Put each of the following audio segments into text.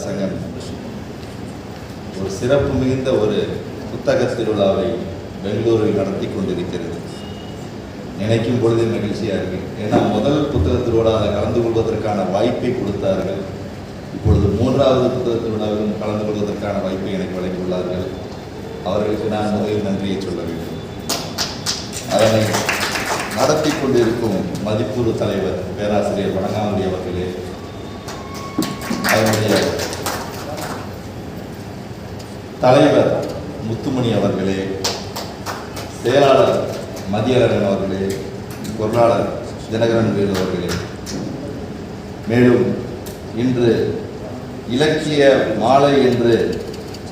சங்கம் ஒரு சிறப்பு மிகுந்த ஒரு புத்தக திருவிழாவை பெங்களூரில் நடத்தி கொண்டிருக்கிறது. நினைக்கும் பொழுது மகிழ்ச்சியாக இருக்கு. ஏன்னா முதல் புத்தக திருவிழாவில் கலந்து கொள்வதற்கான வாய்ப்பை கொடுத்தார்கள். இப்பொழுது மூன்றாவது புத்தக திருவிழாவிலும் கலந்து கொள்வதற்கான வாய்ப்பை எனக்கு வழங்கியுள்ளார்கள். அவர்களுக்கு நான் முதலில் நன்றியை சொல்ல வேண்டும். அதனை நடத்தி கொண்டிருக்கும் மதிப்பூர் தலைவர் பேராசிரியர் வணங்காமொழி அவர்களே, அதனுடைய தலைவர் முத்துமணி அவர்களே, செயலாளர் மதியழகன் அவர்களே, பொருளாளர் தினகரன் வேலு அவர்களே, மேலும் இன்று இலக்கிய மாலை என்று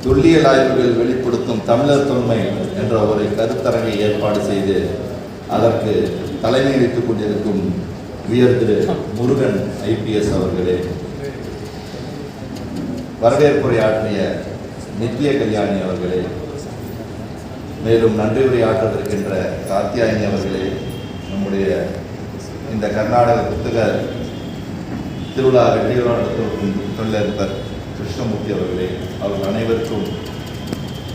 தொல்லியல் ஆய்வுகள் வெளிப்படுத்தும் தமிழர் தொன்மை என்ற ஒரு கருத்தரங்கை ஏற்பாடு செய்து அதற்கு தலைமையேற்றுக் கொண்டிருக்கும் உயர் திரு முருகன் IPS அவர்களே, வரவேற்புரையாற்றிய நித்ய கல்யாணி அவர்களே, மேலும் நன்றி உரையாற்றவிருக்கின்ற காத்தியாயினி அவர்களே, நம்முடைய இந்த கர்நாடக புத்தக திருவிழா வெற்றியோடு நடத்தும் தொழிலதிபர் கிருஷ்ணமூர்த்தி அவர்களே, அவர்கள் அனைவருக்கும்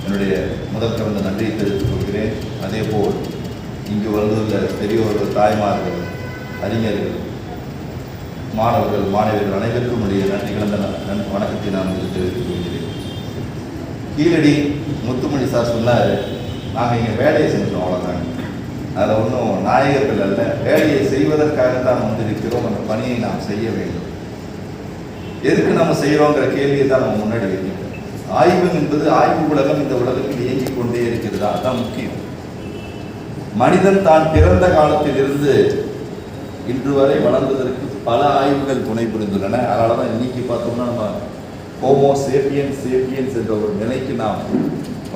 என்னுடைய முதல் கலந்த நன்றியை தெரிவித்துக் கொள்கிறேன். அதேபோல் இங்கு வந்துள்ள பெரியோர்கள், தாய்மார்கள், அறிஞர்கள், மாணவர்கள், மாணவியர்கள் அனைவருக்கும் என்னுடைய நன்றி கலந்த வணக்கத்தை நான் தெரிவித்துக் கொள்கிறேன். கீழடி முத்துமணி சார் சொன்னார், நாங்கள் இங்கே வேலையை செஞ்சோம், அவ்வளோதாங்க. அதில் ஒன்றும் நாயகர்கள் அல்ல, வேலையை செய்வதற்காக தான் வந்திருக்கிறோம். அந்த பணியை நாம் செய்ய வேண்டும். எதுக்கு நம்ம செய்கிறோங்கிற கேள்வியை தான் நம்ம முன்னாடி வைக்கிறோம். ஆய்வு என்பது ஆய்வு உலகம் இந்த உலகத்தில் இயங்கிக் கொண்டே இருக்கிறது. அதுதான் முக்கியம். மனிதன் தான் பிறந்த காலத்திலிருந்து இன்று வரை வளர்ந்ததற்கு பல ஆய்வுகள் துணை புரிந்துள்ளன. அதனால தான் இன்னைக்கு பார்த்தோம்னா நம்ம ஹோமோ சேப்பியன்ஸ் என்ற ஒரு நிலைக்கு நாம்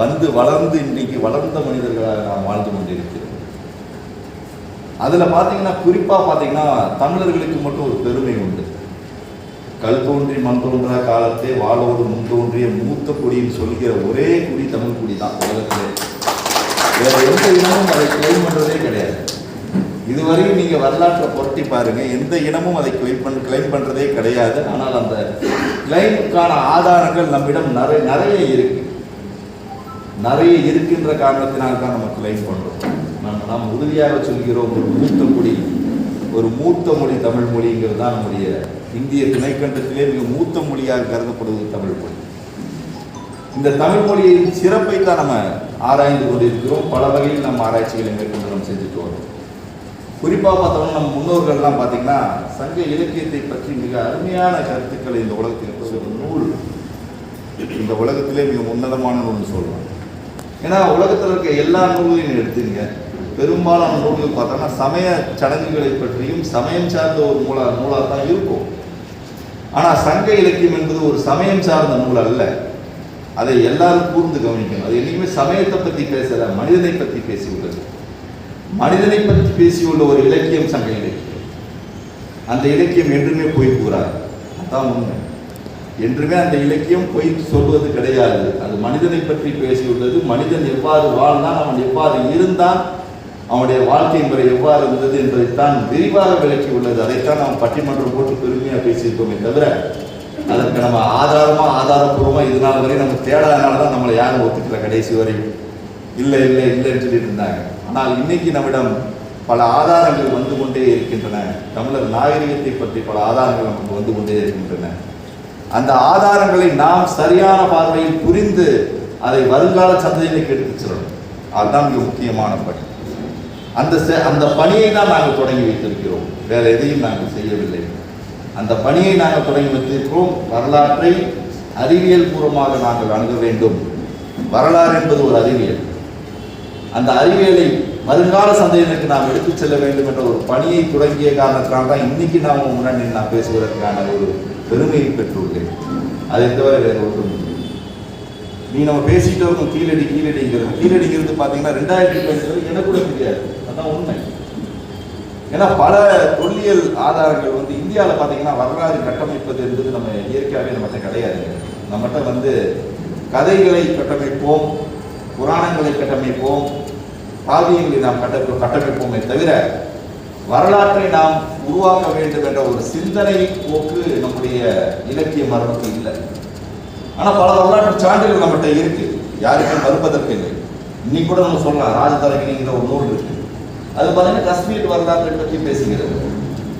வந்து வளர்ந்து இன்னைக்கு வளர்ந்த மனிதர்களாக நாம் வாழ்ந்து கொண்டிருக்கிறோம். அதில் பார்த்தீங்கன்னா குறிப்பாக பார்த்தீங்கன்னா தமிழர்களுக்கு மட்டும் ஒரு பெருமை உண்டு. கல் தோன்றி மண் தோன்றா காலத்தே வாளோடு முன் தோன்றிய மூத்த குடின்னு சொல்கிற ஒரே குடி தமிழ் குடி தான் உலகத்திலே. வேற எந்த இனமும் அதை கிளைம் பண்ணுறதே கிடையாது. இதுவரையும் நீங்கள் வரலாற்றை புரட்டி பாருங்க, எந்த இனமும் அதை கிளைம் பண்ணுறதே கிடையாது. ஆனால் அந்த கிளைமுக்கான ஆதாரங்கள் நம்மிடம் நிறைய இருக்கு. நிறைய இருக்கின்ற காரணத்தினால் தான் நம்ம கிளைம் பண்ணுறோம். நாம் உறுதியாக சொல்கிறோம், ஒரு மூத்த குடி, ஒரு மூத்த மொழி தமிழ் மொழிங்கிறது தான் நம்முடைய இந்திய துணைக்கண்டத்திலே மிக மூத்த மொழியாக கருதப்படுவது தமிழ் மொழி. இந்த தமிழ் மொழியின் சிறப்பை தான் நம்ம ஆராய்ந்து கொண்டிருக்கிறோம். பல வகையில் நம்ம ஆராய்ச்சிகளை மேற்கொண்டு நம்ம செஞ்சுட்டு வரோம். குறிப்பாக பார்த்தோம்னா நம்ம முன்னோர்கள்லாம் பார்த்தீங்கன்னா சங்க இலக்கியத்தை பற்றி மிக அருமையான கருத்துக்களை இந்த உலகத்தில் ஒரு நூல் இந்த உலகத்திலே மிக உன்னதமான நூல்னு சொல்லலாம். ஏன்னா உலகத்தில் இருக்க எல்லா நூல்களையும் எடுத்துங்க, பெரும்பாலான நூல்கள் பார்த்தோம்னா சமய சடங்குகளை பற்றியும் சமயம் சார்ந்த ஒரு நூலாக தான் இருக்கும். ஆனால் சங்க இலக்கியம் என்பது ஒரு சமயம் சார்ந்த நூல் அல்ல. அதை எல்லாரும் கூர்ந்து கவனிக்கணும். அது என்னைக்குமே சமயத்தை பற்றி பேசல, மனிதனை பற்றி பேசியுள்ளது. மனிதனை பற்றி பேசியுள்ள ஒரு இலக்கியம் சங்க இலக்கியம். அந்த இலக்கியம் என்றுமே பொய் கூறாது. அதான் உண்மை. என்றுமே அந்த இலக்கியம் பொய் சொல்வது கிடையாது. அது மனிதனை பற்றி பேசியுள்ளது. மனிதன் எவ்வாறு வாழ்ந்தான், அவன் எவ்வாறு இருந்தான், அவனுடைய வாழ்க்கை முறை எவ்வாறு இருந்தது என்பதைத்தான் விரிவாக விளக்கி உள்ளது. அதைத்தான் நாம் பட்டிமன்றம் போட்டு பெருமையாக பேசியிருக்கோமே தவிர அதற்கு நம்ம ஆதாரப்பூர்வமாக இது நாள் வரை நம்ம தேடாதனால தான் நம்மளை யாரும் ஒத்துக்கல. கடைசி வரை இல்லைன்னு சொல்லிட்டு இருந்தாங்க. ஆனால் இன்னைக்கு நம்மிடம் பல ஆதாரங்கள் வந்து கொண்டே இருக்கின்றன. தமிழர் நாகரிகத்தை பற்றி பல ஆதாரங்கள் நமக்கு வந்து கொண்டே இருக்கின்றன. அந்த ஆதாரங்களை நாம் சரியான பார்வையில் புரிந்து அதை வருங்கால சந்ததியினருக்கு எடுத்துச் செல்லணும். அதுதான் மிக முக்கியமான பணி. அந்த பணியை தான் நாங்கள் தொடங்கி வைத்திருக்கிறோம். வேற எதையும் நாங்கள் செய்யவில்லை. அந்த பணியை நாங்கள் தொடங்கி வைத்திருக்கிறோம். வரலாற்றை அறிவியல் பூர்வமாக நாங்கள் அணுக வேண்டும். வரலாறு என்பது ஒரு அறிவியல். அந்த அறிவியலை வருங்கால சந்ததியினருக்கு நாம் எடுத்துச் செல்ல வேண்டும் என்ற ஒரு பணியை தொடங்கிய காரணத்தினால் தான் இன்னைக்கு நாம் முன்னாடி நான் பேசுவதற்கான ஒரு பெருமையை பெற்றுள்ளேன். அதை தவிர வேறு ஒன்றும் நம்ம பேசிட்டு இருக்கோம். கீழடிங்கிறது பார்த்தீங்கன்னா 2015 எனக்கு கூட தெரியாது. அதான் உண்மை. ஏன்னா பல தொல்லியல் ஆதாரங்கள் வந்து இந்தியாவில் பார்த்தீங்கன்னா வரலாறு கட்டமைப்பது என்பது நம்ம இயற்கையாகவே நம்மகிட்ட கிடையாது. நம்மகிட்ட கதைகளை கட்டமைப்போம், புராணங்களை கட்டமைப்போம், காவியங்களை நாம் கட்டமைப்போமே தவிர வரலாற்றை நாம் உருவாக்க வேண்டும் என்ற ஒரு சிந்தனை போக்கு நம்முடைய இலக்கிய மரபுக்கு இல்லை. ஆனால் பல வரலாற்று சான்றுகள் நம்மகிட்ட இருக்கு, யாருக்கும் மறுப்பதற்கு இல்லை. இன்னைக்கு கூட நம்ம சொல்லலாம், ராஜதரகிணிங்கிற ஒரு நூல் இருக்கு, அது பார்த்தீங்கன்னா காஷ்மீர் வரலாற்றை பற்றி பேசுகிறது.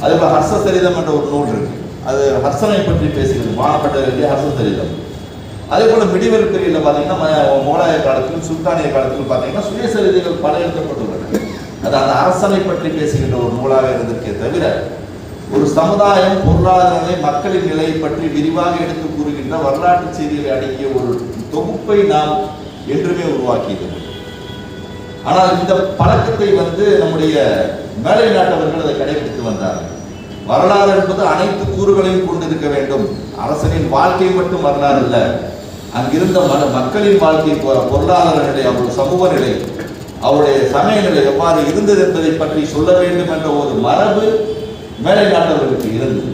அதே போல ஹர்ஷ சரிதம் என்ற ஒரு நூல் இருக்கு, அது ஹர்ஷனை பற்றி பேசுகிறது, வானப்பட்ட ஹர்ஷ சரிதம். அதே போல மிடிவல் பீரியட்ல பார்த்தீங்கன்னா முகலாய காலத்திலும் சுல்தானிய காலத்திலும் பார்த்தீங்கன்னா சுயசரிதைகள் பல எழுதப்பட்டுள்ளன. அது அந்த அரசனை பற்றி பேசுகின்ற ஒரு நூலாக இருந்திருக்கே தவிர ஒரு சமுதாயம், பொருளாதார நிலை, மக்களின் நிலையை பற்றி விரிவாக எடுத்து கூறுகின்ற வரலாற்று செய்திகளை அடங்கிய ஒரு தொகுப்பை நாம் என்றுமே உருவாக்கியது. ஆனால் இந்த பழக்கத்தை நம்முடைய மேலை நாட்டவர்கள் அதை கடைபிடித்து வந்தார்கள். வரலாறு என்பது அனைத்து கூறுகளையும் கொண்டிருக்க வேண்டும். அரசனின் வாழ்க்கை மட்டும் வரலாறு அல்ல, அங்கிருந்த மக்களின் வாழ்க்கை, பொருளாதார நிலை, அவருடைய சமூக நிலை, அவருடைய சமய நிலை எவ்வாறு இருந்தது என்பதை பற்றி சொல்ல வேண்டும் என்ற ஒரு மரபு மேலை நாட்டவர்களுக்கு இருந்தது.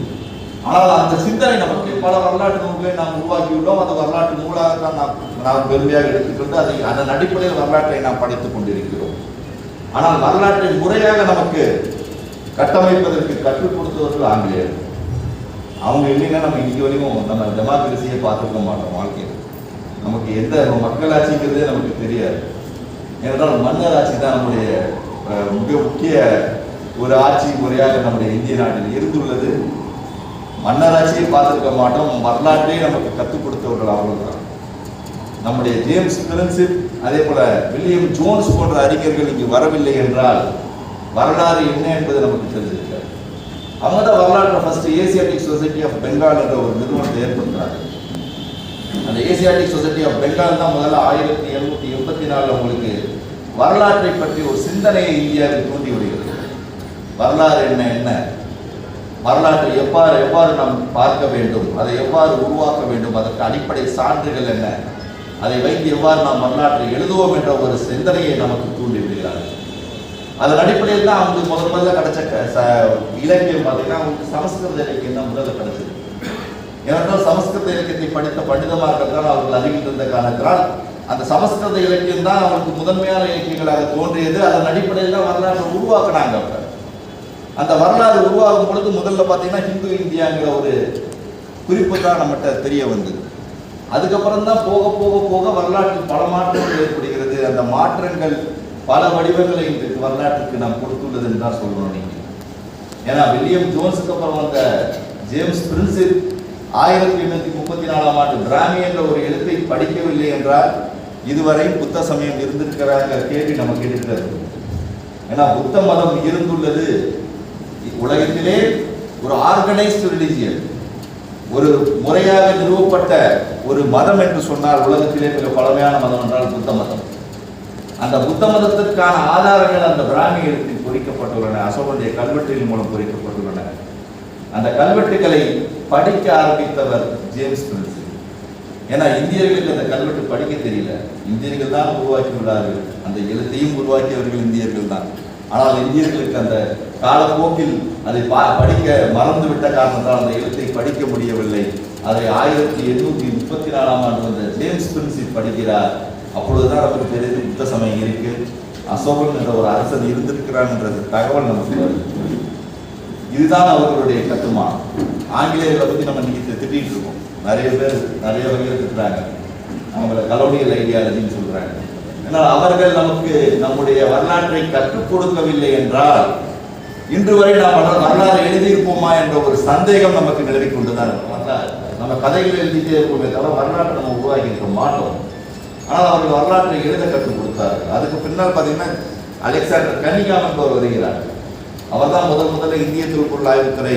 ஆனால் அந்த சிந்தனை நமக்கு பல வரலாற்று நூல்களை நாம் உருவாக்கியுள்ளோம். அந்த வரலாற்று நூலாக தான் நாம் பெருமையாக எடுத்துக்கொண்டு அதன் அடிப்படையில் வரலாற்றை நாம் படித்துக் கொண்டிருக்கிறோம். ஆனால் வரலாற்றை முறையாக நமக்கு கட்டமைப்பதற்கு கற்றுக் கொடுத்தவர்கள் ஆங்கிலேயர். அவங்க இல்லைன்னா நம்ம இன்னைக்கு வரைக்கும் நம்ம டெமோக்ரஸியை பார்த்துருக்க மாட்டோம். வாழ்க்கையில் நமக்கு எந்த மக்களாட்சிங்கிறதே நமக்கு தெரியாது. ஏனென்றால் மன்னர் ஆட்சி தான் நம்முடைய மிக முக்கிய ஒரு ஆட்சி முறையாக நம்முடைய இந்திய நாட்டில் இருந்துள்ளது. மன்னராட்சியை பார்த்துருக்க மாட்டோம், வரலாற்றை நமக்கு கற்றுக் கொடுத்தவர்கள் அவர்கள் தான். நம்முடைய ஜேம்ஸ் பிரின்சிப், அதே போல வில்லியம் ஜோன்ஸ் போன்ற அறிஞர்கள் இங்கு வரவில்லை என்றால் வரலாறு என்ன என்பது நமக்கு தெரிஞ்சிருக்காது. அவங்க தான் வரலாற்றை first Asiatic society of Bengal என்ற ஒரு நிறுவனத்தை ஏற்படுத்துறாங்க. அந்த ஏசியாட்டிக் சொசைட்டி ஆஃப் பெங்கால் தான் முதல்ல 1784 உங்களுக்கு வரலாற்றை பற்றி ஒரு சிந்தனையை இந்தியாவில் தூண்டி வருகிறது. வரலாறு என்ன, வரலாற்றை எவ்வாறு நாம் பார்க்க வேண்டும், அதை எவ்வாறு உருவாக்க வேண்டும், அதற்கு அடிப்படை சான்றுகள் என்ன, அதை வைத்து எவ்வாறு நாம் வரலாற்றை எழுதுவோம் என்ற ஒரு சிந்தனையை நமக்கு தூண்டி விடுகிறார்கள். அதன் அடிப்படையில் தான் அவங்களுக்கு முதல்ல கிடைச்ச இலக்கியம் பார்த்தீங்கன்னா அவங்களுக்கு சமஸ்கிருத இலக்கியம் தான் முதல்ல கிடைச்சது. ஏனென்றால் சமஸ்கிருத இலக்கியத்தை படித்த பண்டிதமார்கள் தான் அவர்கள் அறிவித்து இருந்த காரணத்தினால் அந்த சமஸ்கிருத இலக்கியம் தான் அவங்களுக்கு முதன்மையான இலக்கியங்களாக தோன்றியது. அதன் அடிப்படையில் தான் வரலாற்றை உருவாக்குனாங்க. அந்த வரலாறு உருவாகும் பொழுது முதல்ல பார்த்தீங்கன்னா ஹிந்து இந்தியாங்கிற ஒரு குறிப்பு தான் நம்மகிட்ட தெரிய வந்தது. அதுக்கப்புறம் தான் போக போக போக வரலாற்றில் பல மாற்றங்கள் ஏற்படுகிறது. அந்த மாற்றங்கள் பல வடிவங்களை இன்றைக்கு வரலாற்றுக்கு நாம் கொடுத்துள்ளது என்று தான் சொல்லணும். நீங்கள் ஏன்னா வில்லியம் ஜோன்ஸுக்கு அப்புறம் வந்த ஜேம்ஸ் பிரின்சிப் 1834 பிராமி என்ற ஒரு எழுத்தை படிக்கவில்லை என்றால் இதுவரை புத்த சமயம் இருந்திருக்கிறாங்க கேள்வி நம்ம கேட்டுக்கிறது. ஏன்னா புத்த மதம் இருந்துள்ளது உலகத்திலே ஒரு ஆர்கனைஸ்டு ரிலிஜியன், ஒரு முறையாக நிறுவப்பட்ட ஒரு மதம் என்று சொன்னால் உலகத்திலே மிக பழமையான மதம் என்றால் புத்த மதம். அந்த புத்த மதத்திற்கான ஆதாரங்கள் அந்த பிராமி எழுத்தில் பொறிக்கப்பட்டுள்ளன, அசோகனுடைய கல்வெட்டின் மூலம் பொறிக்கப்பட்டுள்ளன. அந்த கல்வெட்டுகளை படிக்க ஆரம்பித்தவர் ஜேம்ஸ் பிரின்சிப். ஏன்னா இந்தியர்களுக்கு அந்த கல்வெட்டு படிக்க தெரியல, இந்தியர்கள் தான் உருவாக்கி உள்ளார்கள், அந்த எழுத்தையும் உருவாக்கியவர்கள் இந்தியர்கள் தான். ஆனால் இந்தியர்களுக்கு அந்த காலப்போக்கில் அதை படிக்க மறந்துவிட்ட காரணத்தால் அந்த எழுத்தை படிக்க முடியவில்லை. அதை 1834 வந்த ஜேம்ஸ் பிரின்சிப் படிக்கிறார். அப்பொழுதுதான் நமக்கு தெரிந்து புத்த சமயம் இருக்கு, அசோகன் என்ற ஒரு அரசன் இருந்திருக்கிறான் என்ற தகவல் நமக்கு வருது. இதுதான் அவர்களுடைய கட்டுமானம். ஆங்கிலேயர்களை பற்றி நம்ம இன்னைக்கு திட்டிகிட்டு இருக்கோம். நிறைய பேர் நிறைய வகையில் திட்டுறாங்க, அவங்கள கலோனியல் ஐடியாலஜின்னு சொல்றாங்க. ஆனால் அவர்கள் நமக்கு நம்முடைய வரலாற்றை கற்றுக் கொடுக்கவில்லை என்றால் இன்று வரை நாம் வரலாறு எழுதியிருப்போமா என்ற ஒரு சந்தேகம் நமக்கு நிலவிக் கொண்டுதான் இருக்கும். வரலாறு நம்ம கதைகள் எழுதிட்டே இருப்போமே தவிர வரலாற்றை நம்ம உருவாக்கி இருக்க மாட்டோம். ஆனால் அவர்கள் வரலாற்றை எழுத கற்றுக் கொடுத்தார்கள். அதுக்கு பின்னால் பார்த்தீங்கன்னா அலெக்சாண்டர் கனிகாம் என்பவர் வருகிறார். அவர் தான் முதல்ல இந்திய தொல்பொருள் ஆய்வுத்துறை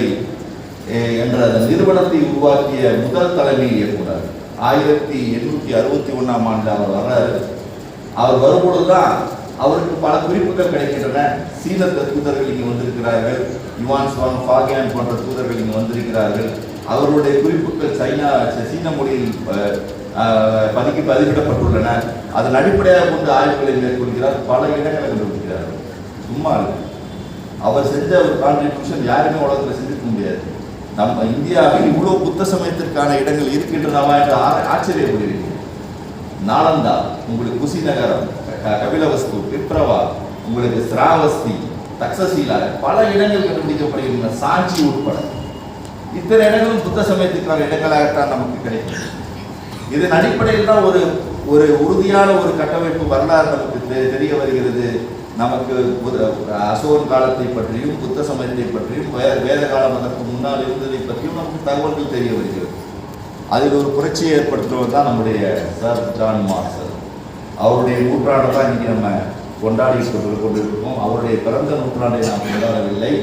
என்ற அந்த நிறுவனத்தை உருவாக்கிய முதல் தலைமை இயக்குனர். 1861 அவர் வர்றாரு. அவர் வரும்பொழுதுதான் அவருக்கு பல குறிப்புகள் கிடைக்கின்றன. சீன தூதர்கள் இங்கு வந்திருக்கிறார்கள், யுவான் சுவாங் ஃபாகியான் போன்ற தூதர்கள் இங்கு வந்திருக்கிறார்கள். அவருடைய குறிப்புகள் சீன மொழியில் பதிவிடப்பட்டுள்ளன. அதன் அடிப்படையாக கொண்டு ஆய்வுகளை மேற்கொள்கிறார். பல இடங்களை கண்டுபிடிக்கிறார். சும்மா அவர் செஞ்ச ஒரு கான்ட்ரிபியூஷன் யாருமே உலகத்தில் செஞ்சுக்க முடியாது. நம்ம இந்தியாவில் இவ்வளோ புத்த சமயத்திற்கான இடங்கள் இருக்கின்றனவா என்று ஆச்சரியப்படுகிறீர்கள். நாலந்தா, உங்களுக்கு குசிநகரம், கபிலவஸ்து, பிப்ரவா, உங்களுக்கு ஸ்ராவஸ்தி, தக்சசீலாக பல இடங்கள் கண்டுபிடிக்கப்படுகின்றன, சாஞ்சி உட்பட. இத்தனை இடங்களும் புத்த சமயத்துக்கான இடங்களாகத்தான் நமக்கு கிடைக்கும். இதன் அடிப்படையில் தான் ஒரு ஒரு உறுதியான ஒரு கட்டமைப்பு வரலாறு நமக்கு தெரிய வருகிறது. நமக்கு அசோகன் காலத்தை பற்றியும் புத்த சமயத்தை பற்றியும் வேத காலம் அதற்கு முன்னால் இருந்ததை பற்றியும் நமக்கு தகவல்கள் தெரிய வருகிறது. அதில் ஒரு புரட்சியை ஏற்படுத்துவது தான் நம்முடைய சர் ஜான் மார்சல். அவருடைய நூற்றாண்டு தான் இன்றைக்கி நம்ம கொண்டாடி கொண்டிருக்கோம். அவருடைய பிறந்த நூற்றாண்டை நாம் கொண்டாடவில்லை.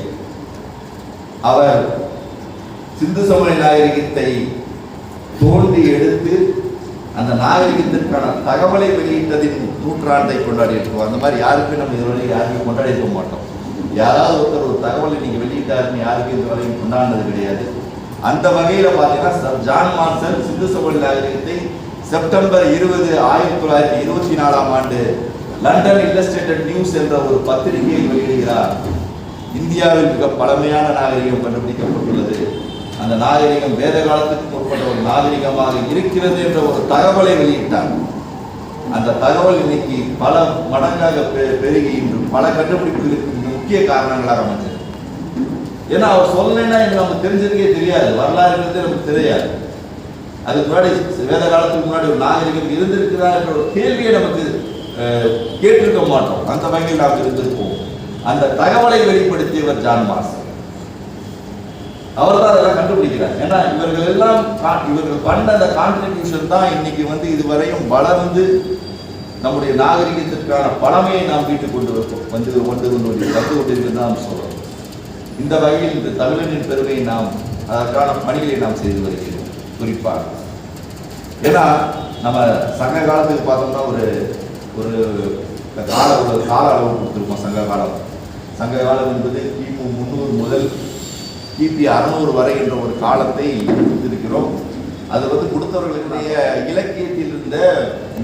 அவர் சிந்து சமய நாகரிகத்தை தோண்டி எடுத்து அந்த நாகரிகத்திற்கான தகவலை வெளியிட்டதின் நூற்றாண்டை கொண்டாடி இருக்கோம். அந்த மாதிரி யாருக்கும் நம்ம இதுவரை யாருக்கும் கொண்டாடி இருக்க மாட்டோம். யாராவது ஒருத்தர் ஒரு தகவலை நீங்கள் வெளியிட்டாருன்னு யாருக்கும் இதுவரையும் கொண்டாடினது கிடையாது. அந்த வகையில் பார்த்தீங்கன்னா சர் ஜான் மார்சல் சிந்து சமய நாகரிகத்தை செப்டம்பர் 20, 1924 லண்டன் இல்லஸ்ட்ரேட்டட் நியூஸ் என்ற ஒரு பத்திரிகையை வெளியிடுகிறார். இந்தியாவில் மிக பழமையான நாகரிகம் கண்டுபிடிக்கப்பட்டுள்ளது, அந்த நாகரிகம் வேத காலத்துக்கு முற்பட்ட ஒரு நாகரிகமாக இருக்கிறது என்ற ஒரு தகவலை வெளியிட்டார். அந்த தகவல் இன்னைக்கு பல மடங்காக பெருகி இன்று பல கண்டுபிடிப்புகளுக்கு முக்கிய காரணங்களாக அமைஞ்சது. ஏன்னா அவர் சொல்லலைன்னா எனக்கு நமக்கு தெரிஞ்சதுக்கே தெரியாது, வரலாறுங்கிறது நமக்கு தெரியாது. அதுக்கு முன்னாடி வேத காலத்துக்கு முன்னாடி ஒரு நாகரிகம் இருந்திருக்கிறா என்ற ஒரு கேள்வியை நமக்கு கேட்டிருக்க மாட்டோம். அந்த வகையில் நாம் இருந்திருப்போம். அந்த தகவலை வெளிப்படுத்தியவர் ஜான் மார்சல். அவர் தான் அதெல்லாம் கண்டுபிடிக்கிறார். ஏன்னா இவர்கள் பண்ண அந்த கான்ட்ரிபியூஷன் தான் இன்னைக்கு இதுவரையும் வளர்ந்து நம்முடைய நாகரிகத்திற்கான பழமையை நாம் வீட்டுக் கொண்டு கொண்டிருக்கிறது நாம் சொல்றோம். இந்த வகையில் இந்த தமிழனின் பெருமையை நாம் அதற்கான பணிகளை நாம் செய்து வருகிறோம். குறிப்பாக ஏன்னா நம்ம சங்க காலத்துக்கு பார்த்தோம்னா ஒரு ஒரு கால அளவு கொடுத்துருக்கோம். சங்க காலம் என்பது கிமு 300 முதல் கிபி 600 வரை என்ற ஒரு காலத்தை கொடுத்திருக்கிறோம். அது கொடுத்தவர்களுடைய இலக்கியத்தில் இருந்த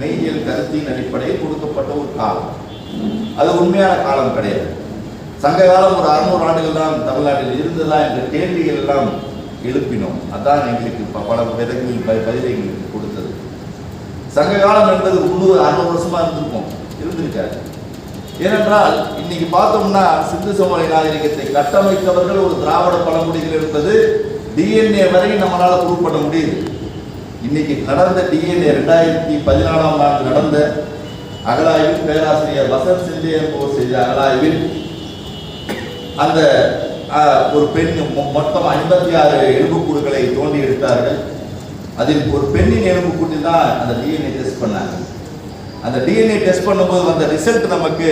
மெய்யியல் கருத்தின் அடிப்படையில் கொடுக்கப்பட்ட ஒரு காலம். அது உண்மையான காலம் கிடையாது. சங்க காலம் ஒரு 600 ஆண்டுகள் தான் தமிழ்நாட்டில் இருந்ததா என்ற கேள்விகள் எல்லாம் எழுப்பினோம். அதான் எங்களுக்கு பல விதங்களில் பதிலை எங்களுக்கு கொடுத்தது. சங்க காலம் என்பது 300-600 வருஷமா இருந்திருக்காரு. ஏனென்றால் இன்னைக்கு பார்த்தோம்னா சிந்து சமய நாகரிகத்தை கட்டமைத்தவர்கள் ஒரு திராவிட பழங்குடிகள் என்பது டிஎன்ஏ வரை நம்மளால ப்ரூவ் பண்ண முடியுது. இன்னைக்கு நடந்த டிஎன்ஏ 2014ஆம் ஆண்டு நடந்த அகழாய்வில் பேராசிரியர் வசந்த் சிந்தே என்பவர் செய்த அகழாய்வில் அந்த ஒரு பெண் மொத்தம் 56 எலும்புக்கூடுகளை தோண்டி எடுத்தார்கள். அதில் ஒரு பெண்ணின் எலும்புக்கூட்டில் தான் அந்த டிஎன்ஏ டெஸ்ட் பண்ணாங்க. அந்த டிஎன்ஏ டெஸ்ட் பண்ணும்போது வந்த ரிசல்ட் நமக்கு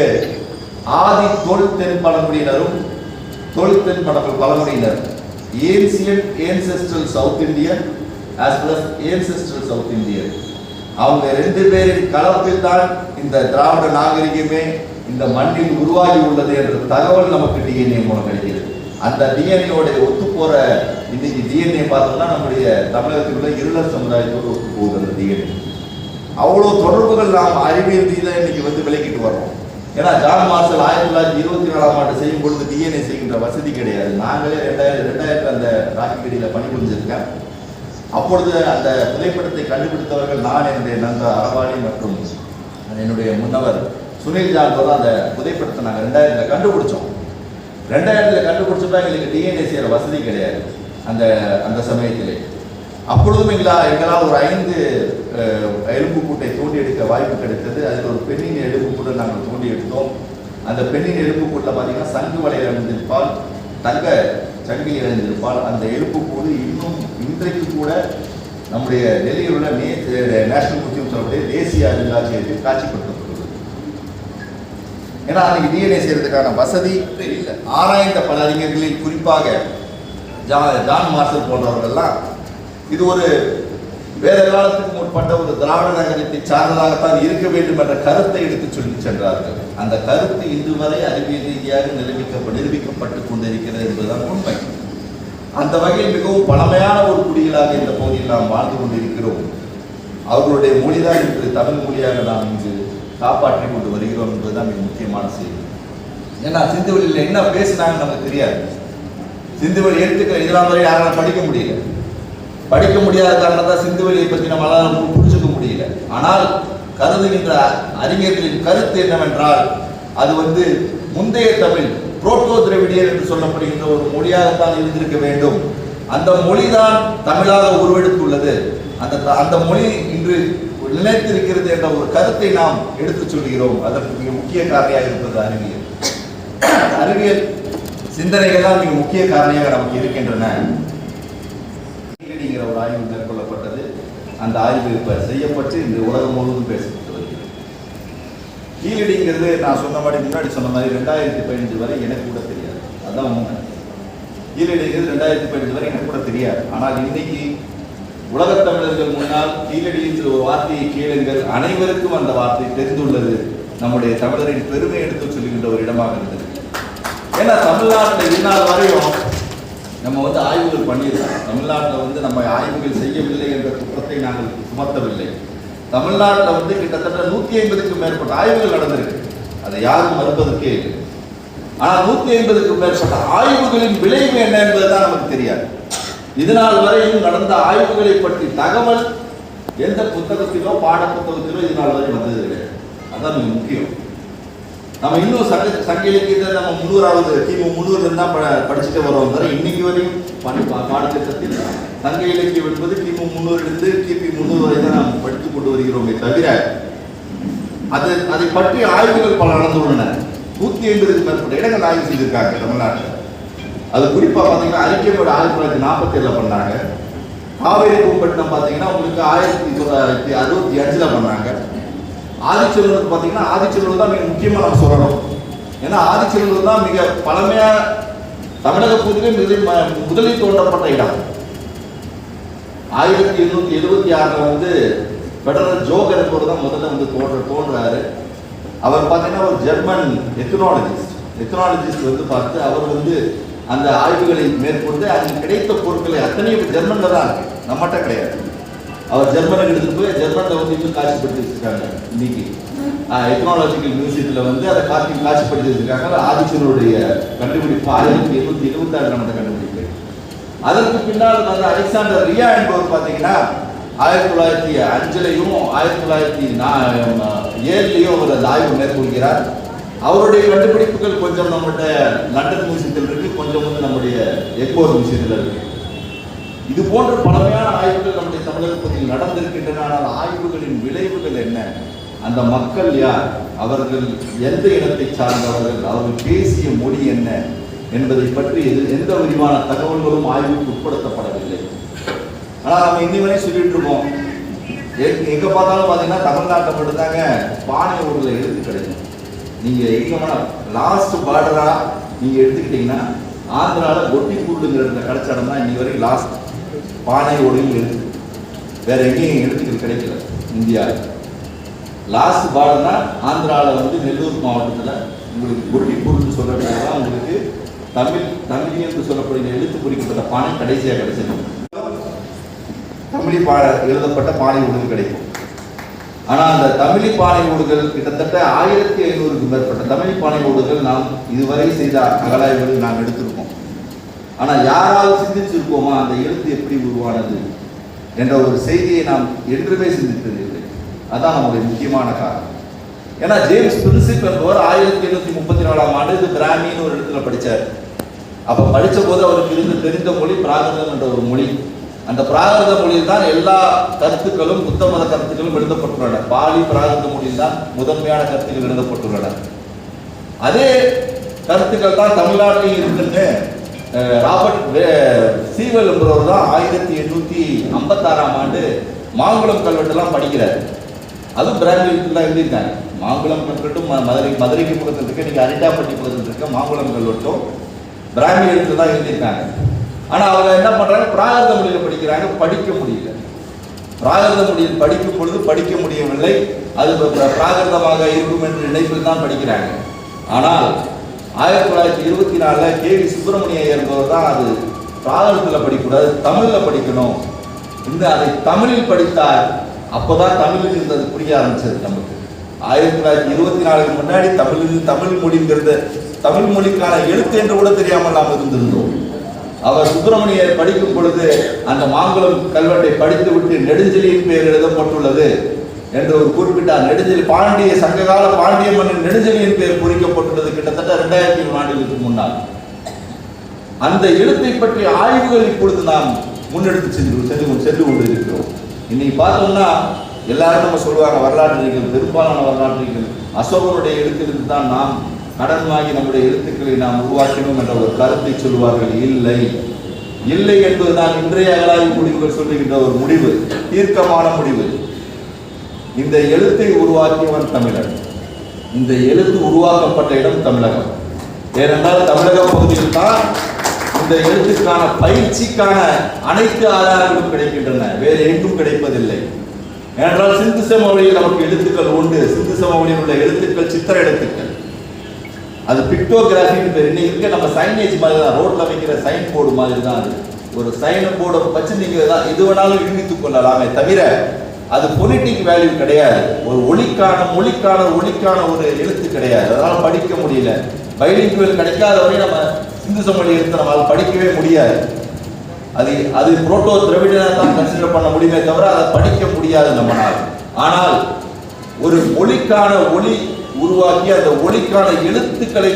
ஆதி தொல்தென் பழங்குடியினரும் தொல்தென் பழங்குடியினர் ancient ஏன்செஸ்ட்ரல் south Indian as well as ஏன்செஸ்ட்ரல் south Indian அவங்க 2 பேரின் கலப்பில் தான் இந்த திராவிட நாகரிகமே இந்த மண்ணில் உருவாகி உள்ளது என்ற தகவல் நமக்கு டிஎன்ஏ மூலம் கிடைக்கிறது. அந்த டிஎன்ஏயோட ஒத்து போற இன்னைக்கு டிஎன்ஏ பார்த்தோம்னா நம்முடைய தமிழகத்தில் உள்ள இருளர் சமுதாயத்தோடு ஒத்து போகுது. அந்த டிஎன்ஏ அவ்வளோ தொடர்புகள் நாம் அறிவியல் ரீதியாக இன்னைக்கு விளக்கிட்டு வரோம். ஏன்னா ஜான் மார்சல் 1924ஆம் ஆண்டு செய்யும் பொழுது டிஎன்ஏ செய்கின்ற வசதி கிடையாது. நாங்களே 2000 அந்த ராக்கெடியில் பணிபுரிஞ்சிருக்கேன். அப்பொழுது அந்த புதைப்படத்தை கண்டுபிடித்தவர்கள் நான், என்னுடைய நண்பர் அரவாணி மற்றும் என்னுடைய முன்னவர் சுனில் ஜான் அந்த புதைப்படத்தை நாங்கள் 2000 கண்டுபிடிச்சோம். 2000 கண்டுபிடிச்சப்ப எங்களுக்கு டிஎன்ஏ செய்கிற வசதி கிடையாது அந்த சமயத்திலே. அப்பொழுதும் எங்களால் ஒரு 5 எலும்புக்கூட்டை தோண்டி எடுக்க வாய்ப்பு கிடைத்தது. அதில் ஒரு பெண்ணின் எலும்புக்கூட்டை நாங்கள் தோண்டி எடுத்தோம். அந்த பெண்ணின் எலும்புக்கூட்டில் பார்த்தீங்கன்னா சங்கு வளையல் அணிந்திருப்பால், தங்க சங்கிலி அணிந்திருப்பால். அந்த எலும்புக்கூடு இன்னும் இன்றைக்கு கூட நம்முடைய டெல்லியில் உள்ள நேஷனல் மியூசியம் சொல்லக்கூடிய தேசிய அருங்காட்சியகத்தில் காட்சிப்படுத்தப்பட்டுள்ளது. ஏன்னா அன்னைக்கு டிஎன்ஏ செய்யறதுக்கான வசதி இல்லை. ஆராய்ந்த பல அறிஞர்களில் குறிப்பாக ஜான் மார்சல் போன்றவர்கள்லாம் இது ஒரு வேத காலத்துக்கு முற்பட்ட ஒரு திராவிட நகரத்தை சார்ந்ததாகத்தான் இருக்க வேண்டும் என்ற கருத்தை எடுத்து சொல்லி சென்றார்கள். அந்த கருத்து இன்று வரை அறிவியல் ரீதியாக நிரூபிக்கப்பட்டு கொண்டிருக்கிறது என்பதுதான் உண்மை. அந்த வகையில் மிகவும் பழமையான ஒரு குடிகளாக இந்த பகுதியில் நாம் வாழ்ந்து கொண்டிருக்கிறோம். அவர்களுடைய மொழிதான் இன்று தமிழ் மொழியாக நாம் இங்கு காப்பாற்றி கொண்டு வருகிறோம் என்பதுதான் மிக முக்கியமான செய்தி. ஏன்னா சிந்துவெளியில் என்ன பேசினாங்க நமக்கு தெரியாது. சிந்துவெளி எழுத்துக்கள் இதெல்லாம் வரை யாராலும் படிக்க முடியாத காரணத்தான் சிந்துவெளியை பற்றி நம்மளால் புரிஞ்சுக்க முடியல. ஆனால் கருதுகின்ற அறிஞர்களின் கருத்து என்னவென்றால் அது முந்தைய புரோட்டோ திராவிடியர் என்று சொல்லப்படுகின்ற ஒரு மொழியாகத்தான் இருந்திருக்க வேண்டும். அந்த மொழிதான் தமிழாக உருவெடுத்துள்ளது. அந்த மொழி இன்று நிலைத்திருக்கிறது என்ற ஒரு கருத்தை நாம் எடுத்துச் சொல்கிறோம். அதற்கு மிக முக்கிய காரணியாக இருப்பது அறிவியல். அறிவியல் சிந்தனைகள் தான் மிக முக்கிய காரணியாக நமக்கு இருக்கின்றன. ஒரு ஆய்வு மேற்கொள்ளப்பட்டது. அந்த ஆய்வு இப்ப செய்யப்பட்டு இந்த உலகம் முழுவதும் பேசப்பட்டு வருகிறது. கீழடிங்கிறது நான் சொன்ன மாதிரி முன்னாடி சொன்ன மாதிரி 2015 வரை எனக்கு கூட தெரியாது. அதான் உண்மை. கீழடிங்கிறது 2015 வரை எனக்கு கூட தெரியாது. ஆனால் இன்னைக்கு உலகத் தமிழர்கள் முன்னால் கீழடி என்ற ஒரு வார்த்தையை கேளுங்கள், அனைவருக்கும் அந்த வார்த்தை தெரிந்துள்ளது. நம்முடைய தமிழரின் பெருமை எடுத்து சொல்லுகின்ற ஒரு இடமாக இருந்தது. ஏன்னா தமிழ்நாட்டில் இந்நாள் வரையும் நம்ம ஆய்வுகள் பண்ணியிருக்கோம். தமிழ்நாட்டில் நம்ம ஆய்வுகள் செய்யவில்லை என்ற குற்றத்தை நாங்கள் சுமத்தவில்லை. தமிழ்நாட்டில் கிட்டத்தட்ட 150க்கும் மேற்பட்ட ஆய்வுகள் நடந்திருக்கு. அதை யாரும் மறுப்பதற்கே இல்லை. ஆனால் 150க்கும் மேற்பட்ட ஆய்வுகளின் விளைவு என்ன என்பதுதான் நமக்கு தெரியாது. இதனால் வரையும் நடந்த ஆய்வுகளை பற்றி தகவல் எந்த புத்தகத்திலோ பாட புத்தகத்திலோ இதனால் வரை வந்தது கிடையாது. அதான் மிக முக்கியம். நம்ம இன்னும் சங்க இலக்கியத்தை நம்ம 300வது கிமு 300 தான் படிச்சுட்டு வரோம். வரை இன்னைக்கு வரையும் பாடத்திட்டத்தில் சங்க இலக்கியம் என்பது கிமு 300 கிபி 300 வரை தான் நாம் படித்துக் கொண்டு வருகிறோமே தவிர அதை பற்றி ஆய்வுகள் பல நடந்துள்ளன. 150க்கும் மேற்பட்ட இடங்கள் ஆய்வு செய்திருக்காங்க தமிழ்நாட்டில். அது குறிப்பாக பார்த்தீங்கன்னா அறிக்கையோட 1947 பண்ணாங்க. காவேரி பூம்பட்டினம் பார்த்தீங்கன்னா உங்களுக்கு 1965 பண்ணாங்க. ஆதிச்சநல்லூர் பார்த்தீங்கன்னா ஆதிச்சநல்லூர் தான் மிக முக்கியமாக நம்ம சொல்லணும். ஏன்னா ஆதிச்சநல்லூர் தான் மிக பழமையாக தமிழக பகுதியிலே முதலில் தோன்றப்பட்ட இடம். 1876 பெடரல் ஜோகர் என்பவர் தான் முதல்ல தோன்றாரு. அவர் பார்த்தீங்கன்னா ஒரு ஜெர்மன் எத்தனாலஜிஸ்ட் பார்த்து அவர் அந்த ஆய்வுகளை மேற்கொண்டு அங்கு கிடைத்த பொருட்களை அத்தனையும் ஜெர்மன்ல தான் இருக்கு, நம்மகிட்ட கிடையாது. அவர் ஜெர்மனுக்கு எடுத்துட்டு போய் ஜெர்மன்ல இன்னும் காட்சிப்படுத்தி வச்சிருக்காங்க. இன்னைக்கு எத்னாலஜிக்கல் மியூசியத்தில் அதை காட்சிப்படுத்தி வச்சிருக்காங்க. ஆதிச்சனுடைய கண்டுபிடிப்பு 1876 நம்மகிட்ட கண்டுபிடிப்பு. அதற்கு பின்னால் அலெக்சாண்டர் ரியா என்பவர் பார்த்தீங்கன்னா 1905 1907 அவர் அந்த ஆய்வு மேற்கொள்கிறார். அவருடைய கண்டுபிடிப்புகள் கொஞ்சம் நம்மகிட்ட லண்டன் மியூசியத்தில் இருக்கு, கொஞ்சம் நம்முடைய எக்மோர் மியூசியத்தில் இருக்கு. இது போன்ற பழமையான ஆய்வுகள் நம்முடைய தமிழகத்தில் நடந்திருக்கின்றன. ஆனால் ஆய்வுகளின் விளைவுகள் என்ன, அந்த மக்கள் யார், அவர்கள் எந்த இனத்தை சார்ந்தவர்கள், அவர்கள் பேசிய மொழி என்ன என்பதை பற்றி எந்த விரிவான தகவல்களும் ஆய்வுக்கு உட்படுத்தப்படவில்லை. ஆனால் நம்ம இன்னி வரை சொல்லிட்டு இருக்கோம். எங்க பார்த்தாலும் பார்த்தீங்கன்னா தமிழ்நாட்டை மட்டும்தாங்க பானை ஓடுல எழுத்து கிடைக்கும். நீங்க எங்க லாஸ்ட் பார்டரா நீங்க எடுத்துக்கிட்டீங்கன்னா ஆந்திராவில் கொட்டிப்பூண்டுங்கிற கிடைச்ச இடம் தான் இன்னி வரைக்கும் லாஸ்ட் பானை ஓடையும் எழுத்து. வேற எங்கேயும் எழுத்துக்கள் கிடைக்கல. இந்தியாவில் லாஸ்ட் பார்டர்னா ஆந்திராவில் நெல்லூர் மாவட்டத்தில் உங்களுக்கு கொட்டிப்பூண்டுன்னு சொல்லப்படுறதுதான் உங்களுக்கு தமிழ் என்று சொல்லப்படுகிற எழுத்து குறிக்கப்பட்ட பானை கடைசியாக கிடைச்சது. தமிழ் எழுதப்பட்ட பானை ஓடுகள் கிடைக்கும். ஆனால் அந்த தமிழ் பானை ஓடுகள் கிட்டத்தட்ட 1500க்கும் மேற்பட்ட தமிழ் பானை ஓடுகள் நாம் இதுவரை செய்த அகழாய்வுகள் நாம் எடுத்திருக்கோம். ஆனால் யாராவது சிந்திச்சிருக்கோமா அந்த எழுத்து எப்படி உருவானது என்ற ஒரு செய்தியை நாம் என்றுமே சிந்தித்ததில்லை. அதான் நம்முடைய முக்கியமான காரணம். ஏன்னா ஜேம்ஸ் பிரின்சிப் என்பவர் 1834 இது பிராமின்னு ஒரு இடத்துல படித்தார். அப்போ படித்த போது அவருக்கு தெரிந்த மொழி பிராகிருதம் என்ற ஒரு மொழி. அந்த பிராகிருத மொழியில் தான் எல்லா கருத்துக்களும் புத்த மத கருத்துக்களும் எழுதப்பட்டுள்ளன. பாலி பிராகிருத மொழியில் தான் முதன்மையான கருத்துக்கள் எழுதப்பட்டுள்ளன. அதே கருத்துக்கள் தான் தமிழ்நாட்டில் இருக்குன்னு ராபர்ட் சீவல் என்பவர் தான் 1856 மாங்குளம் கல்வெட்டெல்லாம் படிக்கிறார். அதுவும் பிராமியில் தான் எழுதியிருக்காங்க. மாங்குளம் கல்வெட்டும் மதுரைக்கு பக்கத்தில் இருக்கு, இன்னைக்கு அரிட்டாப்பட்டி பக்கத்தில் இருக்க மாங்குளம் கல்வெட்டும் பிராமி எழுத்துல தான் எழுதியிருக்காங்க. ஆனால் அவங்க என்ன பண்றாங்க, பிராகிருத மொழியில் படிக்கிறாங்க, படிக்க முடியல. பிராகிருத மொழியில் படிக்கும் பொழுது படிக்க முடியவில்லை, அது பிராகிருதமாக இருக்கும் என்று நினைப்பில் தான் படிக்கிறாங்க. ஆனால் 1924 கேவி சுப்பிரமணிய என்பவர் தான் அது பிராகிருதத்தில் படிக்கக்கூடாது, தமிழில் படிக்கணும், அதை தமிழில் படித்தார். அப்போதான் தமிழில் இருந்தது புரிய ஆரம்பிச்சது நமக்கு. 1924 முன்னாடி தமிழ் மொழிங்கிறது தமிழ் மொழிக்கான எழுத்து என்று கூட தெரியாமல் நாம் இருந்திருந்தோம். அவர் சுப்பிரமணியர் படிக்கும் பொழுது அந்த மாங்குளம் கல்வெட்டை படித்து விட்டு நெடுஞ்செழியின் பெயர் எழுதப்பட்டுள்ளது என்று ஒரு குறிப்பிட்டார். நெடுஞ்செலி பாண்டிய சங்ககால பாண்டிய மன்னன் நெடுஞ்செலியின் பெயர் குறிக்கப்பட்டுள்ளது கிட்டத்தட்ட 2000 ஆண்டுகளுக்கு முன்னால். அந்த எழுத்தை பற்றிய ஆய்வுகள் இப்பொழுது நாம் முன்னெடுத்து சென்று கொண்டு இருக்கிறோம். இன்னைக்கு பார்த்தோம்னா எல்லாரும் நம்ம சொல்லுவாங்க, வரலாற்றுகள் பெரும்பாலான வரலாற்றுகள் அசோகனுடைய எழுத்திலிருந்து தான் நாம் கடன் வாங்கி நம்முடைய எழுத்துக்களை நாம் உருவாக்கினோம் என்ற ஒரு கருத்தை சொல்லுவார்கள். இல்லை இல்லை என்பதுதான் இன்றைய அகழாய்வு முடிவுகள் சொல்லுகின்ற ஒரு முடிவு, தீர்க்கமான முடிவு. இந்த எழுத்தை உருவாக்கியவன் தமிழன். இந்த எழுத்து உருவாக்கப்பட்ட இடம் தமிழகம். ஏனென்றால் தமிழக பகுதியில் தான் இந்த எழுத்துக்கான பயிற்சிக்கான அனைத்து ஆதாரங்களும் கிடைக்கின்றன, வேறு எங்கும் கிடைப்பதில்லை. ஏனென்றால் சிந்து சமவெளியில் நமக்கு எழுத்துக்கள் உண்டு. சிந்து சமவெளியில் உள்ள எழுத்துக்கள் சித்திர எழுத்துக்கள், அது பிக்டோகிராஃபின்னு பேர். இன்னைக்கு இருக்க நம்ம சைனேஜ் மாதிரி தான், ரோட்ல வைக்கிற சைன் போர்டு மாதிரி தான். அது ஒரு சைன் போர்டை வச்சு நீங்க எது வேணாலும் யூகித்துக் கொள்ளலாமே தவிர அது பொலிட்டிக் வேல்யூ கிடையாது. ஒரு ஒளிக்கான ஒரு எழுத்து கிடையாது. அதனால படிக்க முடியல. பைலிங்குவல் கிடைக்காத வரை நம்ம சிந்து சமவெளி எழுத்து நம்மளால் படிக்கவே முடியாது. அது புரோட்டோ திராவிடனை தான் கன்சிடர் பண்ண முடியுமே தவிர அதை படிக்க முடியாது நம்மளால். ஆனால் ஒரு ஒளி உருவாக்கி அந்த ஒளிக்கான எழுத்துக்களை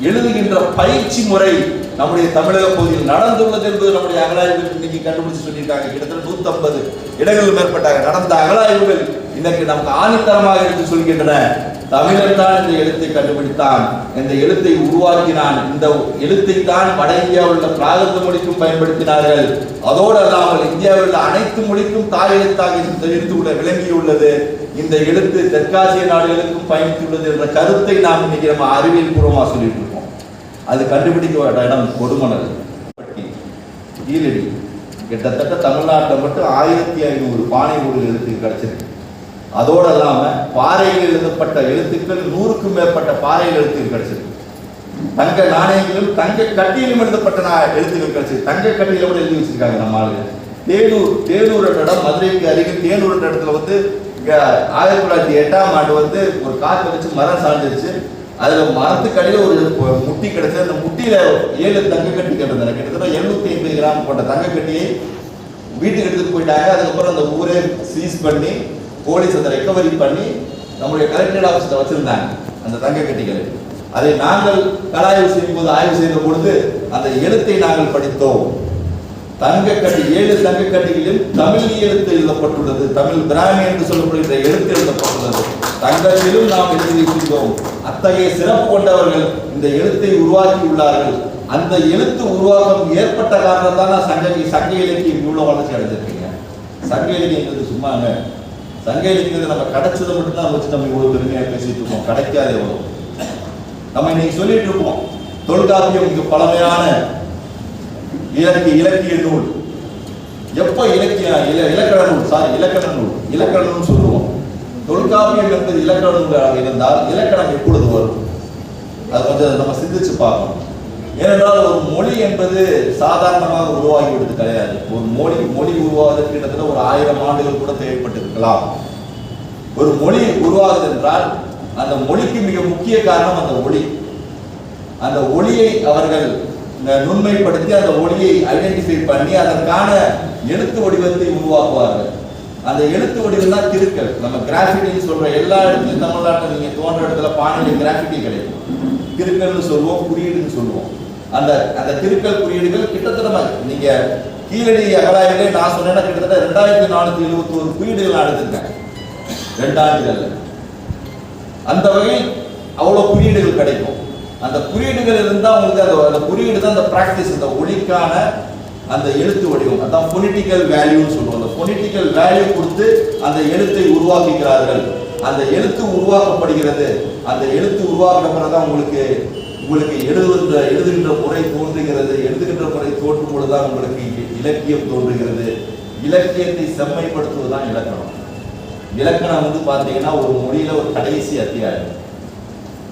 எழுதுகின்ற பயிற்சி முறை நம்முடைய தமிழக பகுதியில் நடந்துள்ளது என்பது நம்முடைய அகழாய்வுகள் இன்னைக்கு கண்டுபிடிச்சு சொல்லியிருக்காங்க. கிட்டத்தட்ட 150 இடங்கள் மேற்பட்டாங்க நடந்த அகழாய்வுகள் இன்னைக்கு நமக்கு ஆணித்தரமாக எடுத்து சொல்கின்றன. தமிழன் தான் இந்த எழுத்தை கண்டுபிடித்தான், இந்த எழுத்தை உருவாக்கினான். இந்த எழுத்தை தான் வட இந்தியாவில் உள்ள பிராகிருத மொழிக்கும் பயன்படுத்தினார்கள். அதோடு அல்லாமல் இந்தியாவில் உள்ள அனைத்து மொழிக்கும் தாய் எழுத்தாக இந்த எழுத்து விளங்கியுள்ளது. இந்த எழுத்து தெற்காசிய நாடுகளுக்கும் பயணித்துள்ளது என்ற கருத்தை நாம் இன்னைக்கு நம்ம அறிவியல் பூர்வமாக சொல்லிட்டு இருக்கோம். அது கண்டுபிடிக்கப்பட்ட இடம் கொடுமணல், கீழடி. கிட்டத்தட்ட தமிழ்நாட்டில் மட்டும் 1500 பானை நூல் எழுத்து கிடைச்சிருக்கு. அதோடு இல்லாமல் பாறையில் எழுதப்பட்ட எழுத்துக்கள் 100க்கும் மேற்பட்ட பாறையில் எழுத்துக்கள் கிடைச்சிருக்கு. தங்க நாணயங்களும் தங்க கட்டியிலும் எழுதப்பட்ட எழுத்துக்கள் கிடைச்சிருக்கு. தங்க கட்டியில கூட எழுதி வச்சிருக்காங்க நம்ம ஆளுங்க. தேனூர் இடம், மதுரைக்கு அருகில் தேனூர் இடத்துல 1908ஆம் ஆண்டு ஒரு காற்று வச்சு மரம் சாஞ்சிருச்சு. அதுல மரத்துக்கு அடியில் ஒரு முட்டி கிடைச்சது. அந்த முட்டியில 7 தங்க கட்டி கிடந்தன. கிட்டத்தட்ட 750 கிராம் போட்ட தங்க கட்டியை வீட்டுக்கு எடுத்துட்டு போயிட்டாங்க. அதுக்கப்புறம் அந்த ஊரே சீஸ் பண்ணி போலீஸ் அதை ரெக்கவரி பண்ணி நம்முடைய கலெக்டர் ஆஃபீஸில் வச்சிருந்தாங்க அந்த தங்க கட்டிகளை. அதை நாங்கள் கலாய்வு செய்யும் போது ஆய்வு செய்த பொழுது அந்த எழுத்தை நாங்கள் படித்தோம். தங்கக்கட்டி 7 தங்கக்கட்டிகளில் தமிழ் எழுத்து எழுதப்பட்டுள்ளது. தமிழ் பிராமி என்று சொல்லப்படுகிற எழுத்து எழுதப்பட்டுள்ளது. தங்கத்திலும் நாம் எழுதி வைக்கின்றோம். அத்தகைய சிறப்பு கொண்டவர்கள் இந்த எழுத்தை உருவாக்கி உள்ளார்கள். அந்த எழுத்து உருவாக்கம் ஏற்பட்ட காரணம் தான் நான் சங்க இலக்கியம் இவ்வளவு வளர்ச்சி அடைஞ்சிருக்கீங்க. சங்க இலக்கியங்கிறது சும்மாங்க. சங்க இலக்கியத்தை நம்ம கிடைச்சதை மட்டும்தான் வச்சு நம்ம இவ்வளவு பெருமையாக பேசிட்டு இருக்கோம். கிடைக்காத எவ்வளவு நம்ம இன்னைக்கு சொல்லிட்டு இருக்கோம். தொல்காப்பியம் மிக பழமையான இலக்கிய நூல். எப்ப இலக்கண நூல் சொல்லுவோம். தொல்காப்பியம் என்பது இலக்கண நூலாக இருந்தால் இலக்கணம் எப்பொழுது வரும்? அது கொஞ்சம் நம்ம சிந்திச்சு பார்க்கணும். ஏனென்றால் ஒரு மொழி என்பது சாதாரணமாக உருவாகிவிடுவது கிடையாது. ஒரு மொழி உருவாவதற்கு கிட்டத்தட்ட ஒரு 1000 ஆண்டுகள் கூட தேவைப்பட்டிருக்கலாம். ஒரு மொழி உருவாகுது என்றால் அந்த மொழிக்கு மிக முக்கிய காரணம் அந்த ஒளி. அந்த ஒளியை அவர்கள் நுண்மைப்படுத்தி அந்த ஒளியை ஐடென்டிஃபை பண்ணி அதற்கான எழுத்து வடிவத்தை உருவாக்குவார்கள். அந்த எழுத்து வடிவம் தான் திருக்கல். நம்ம கிராஃபிட்டின்னு சொல்ற எல்லா இடத்துலையும் தமிழ்நாட்டில் நீங்க தோன்ற இடத்துல பானையில கிராஃபிட்டி கிடைக்கும். திருக்கல்னு சொல்லுவோம், குறியீடுன்னு சொல்லுவோம். அந்த திருக்கல் குறியீடுகள் கிட்டத்தட்ட நீங்க கீழடி அகழாய்விலே நான் சொன்னேன்னா கிட்டத்தட்ட 2471 குறியீடுகள் நான் எடுத்திருக்கேன் 2 ஆண்டுகள்ல. அந்த வகையில் அவ்வளவு குறியீடுகள் கிடைக்கும். அந்த குறியீடுகள் இருந்தால் உங்களுக்கு அந்த குறியீடு தான் அந்த பிராக்டிஸ், அந்த ஒளிக்கான அந்த எழுத்து வடிவம். அதான் பொலிட்டிக்கல் வேல்யூன்னு சொல்லுவோம். அந்த பொலிட்டிக்கல் வேல்யூ கொடுத்து அந்த எழுத்தை உருவாக்குகிறார்கள். அந்த எழுத்து உருவாக்கப்படுகிறது. அந்த எழுத்து உருவாக்கின தான் உங்களுக்கு எழுதுகின்ற முறை தோன்றுகிறது. எழுதுகின்ற முறை தோன்றும் பொழுதுதான் உங்களுக்கு இலக்கியம் தோன்றுகிறது. இலக்கியத்தை செம்மைப்படுத்துவதுதான் இலக்கணம். இலக்கணம் பார்த்தீங்கன்னா ஒரு மொழியில ஒரு கடைசி அத்தியாயம்.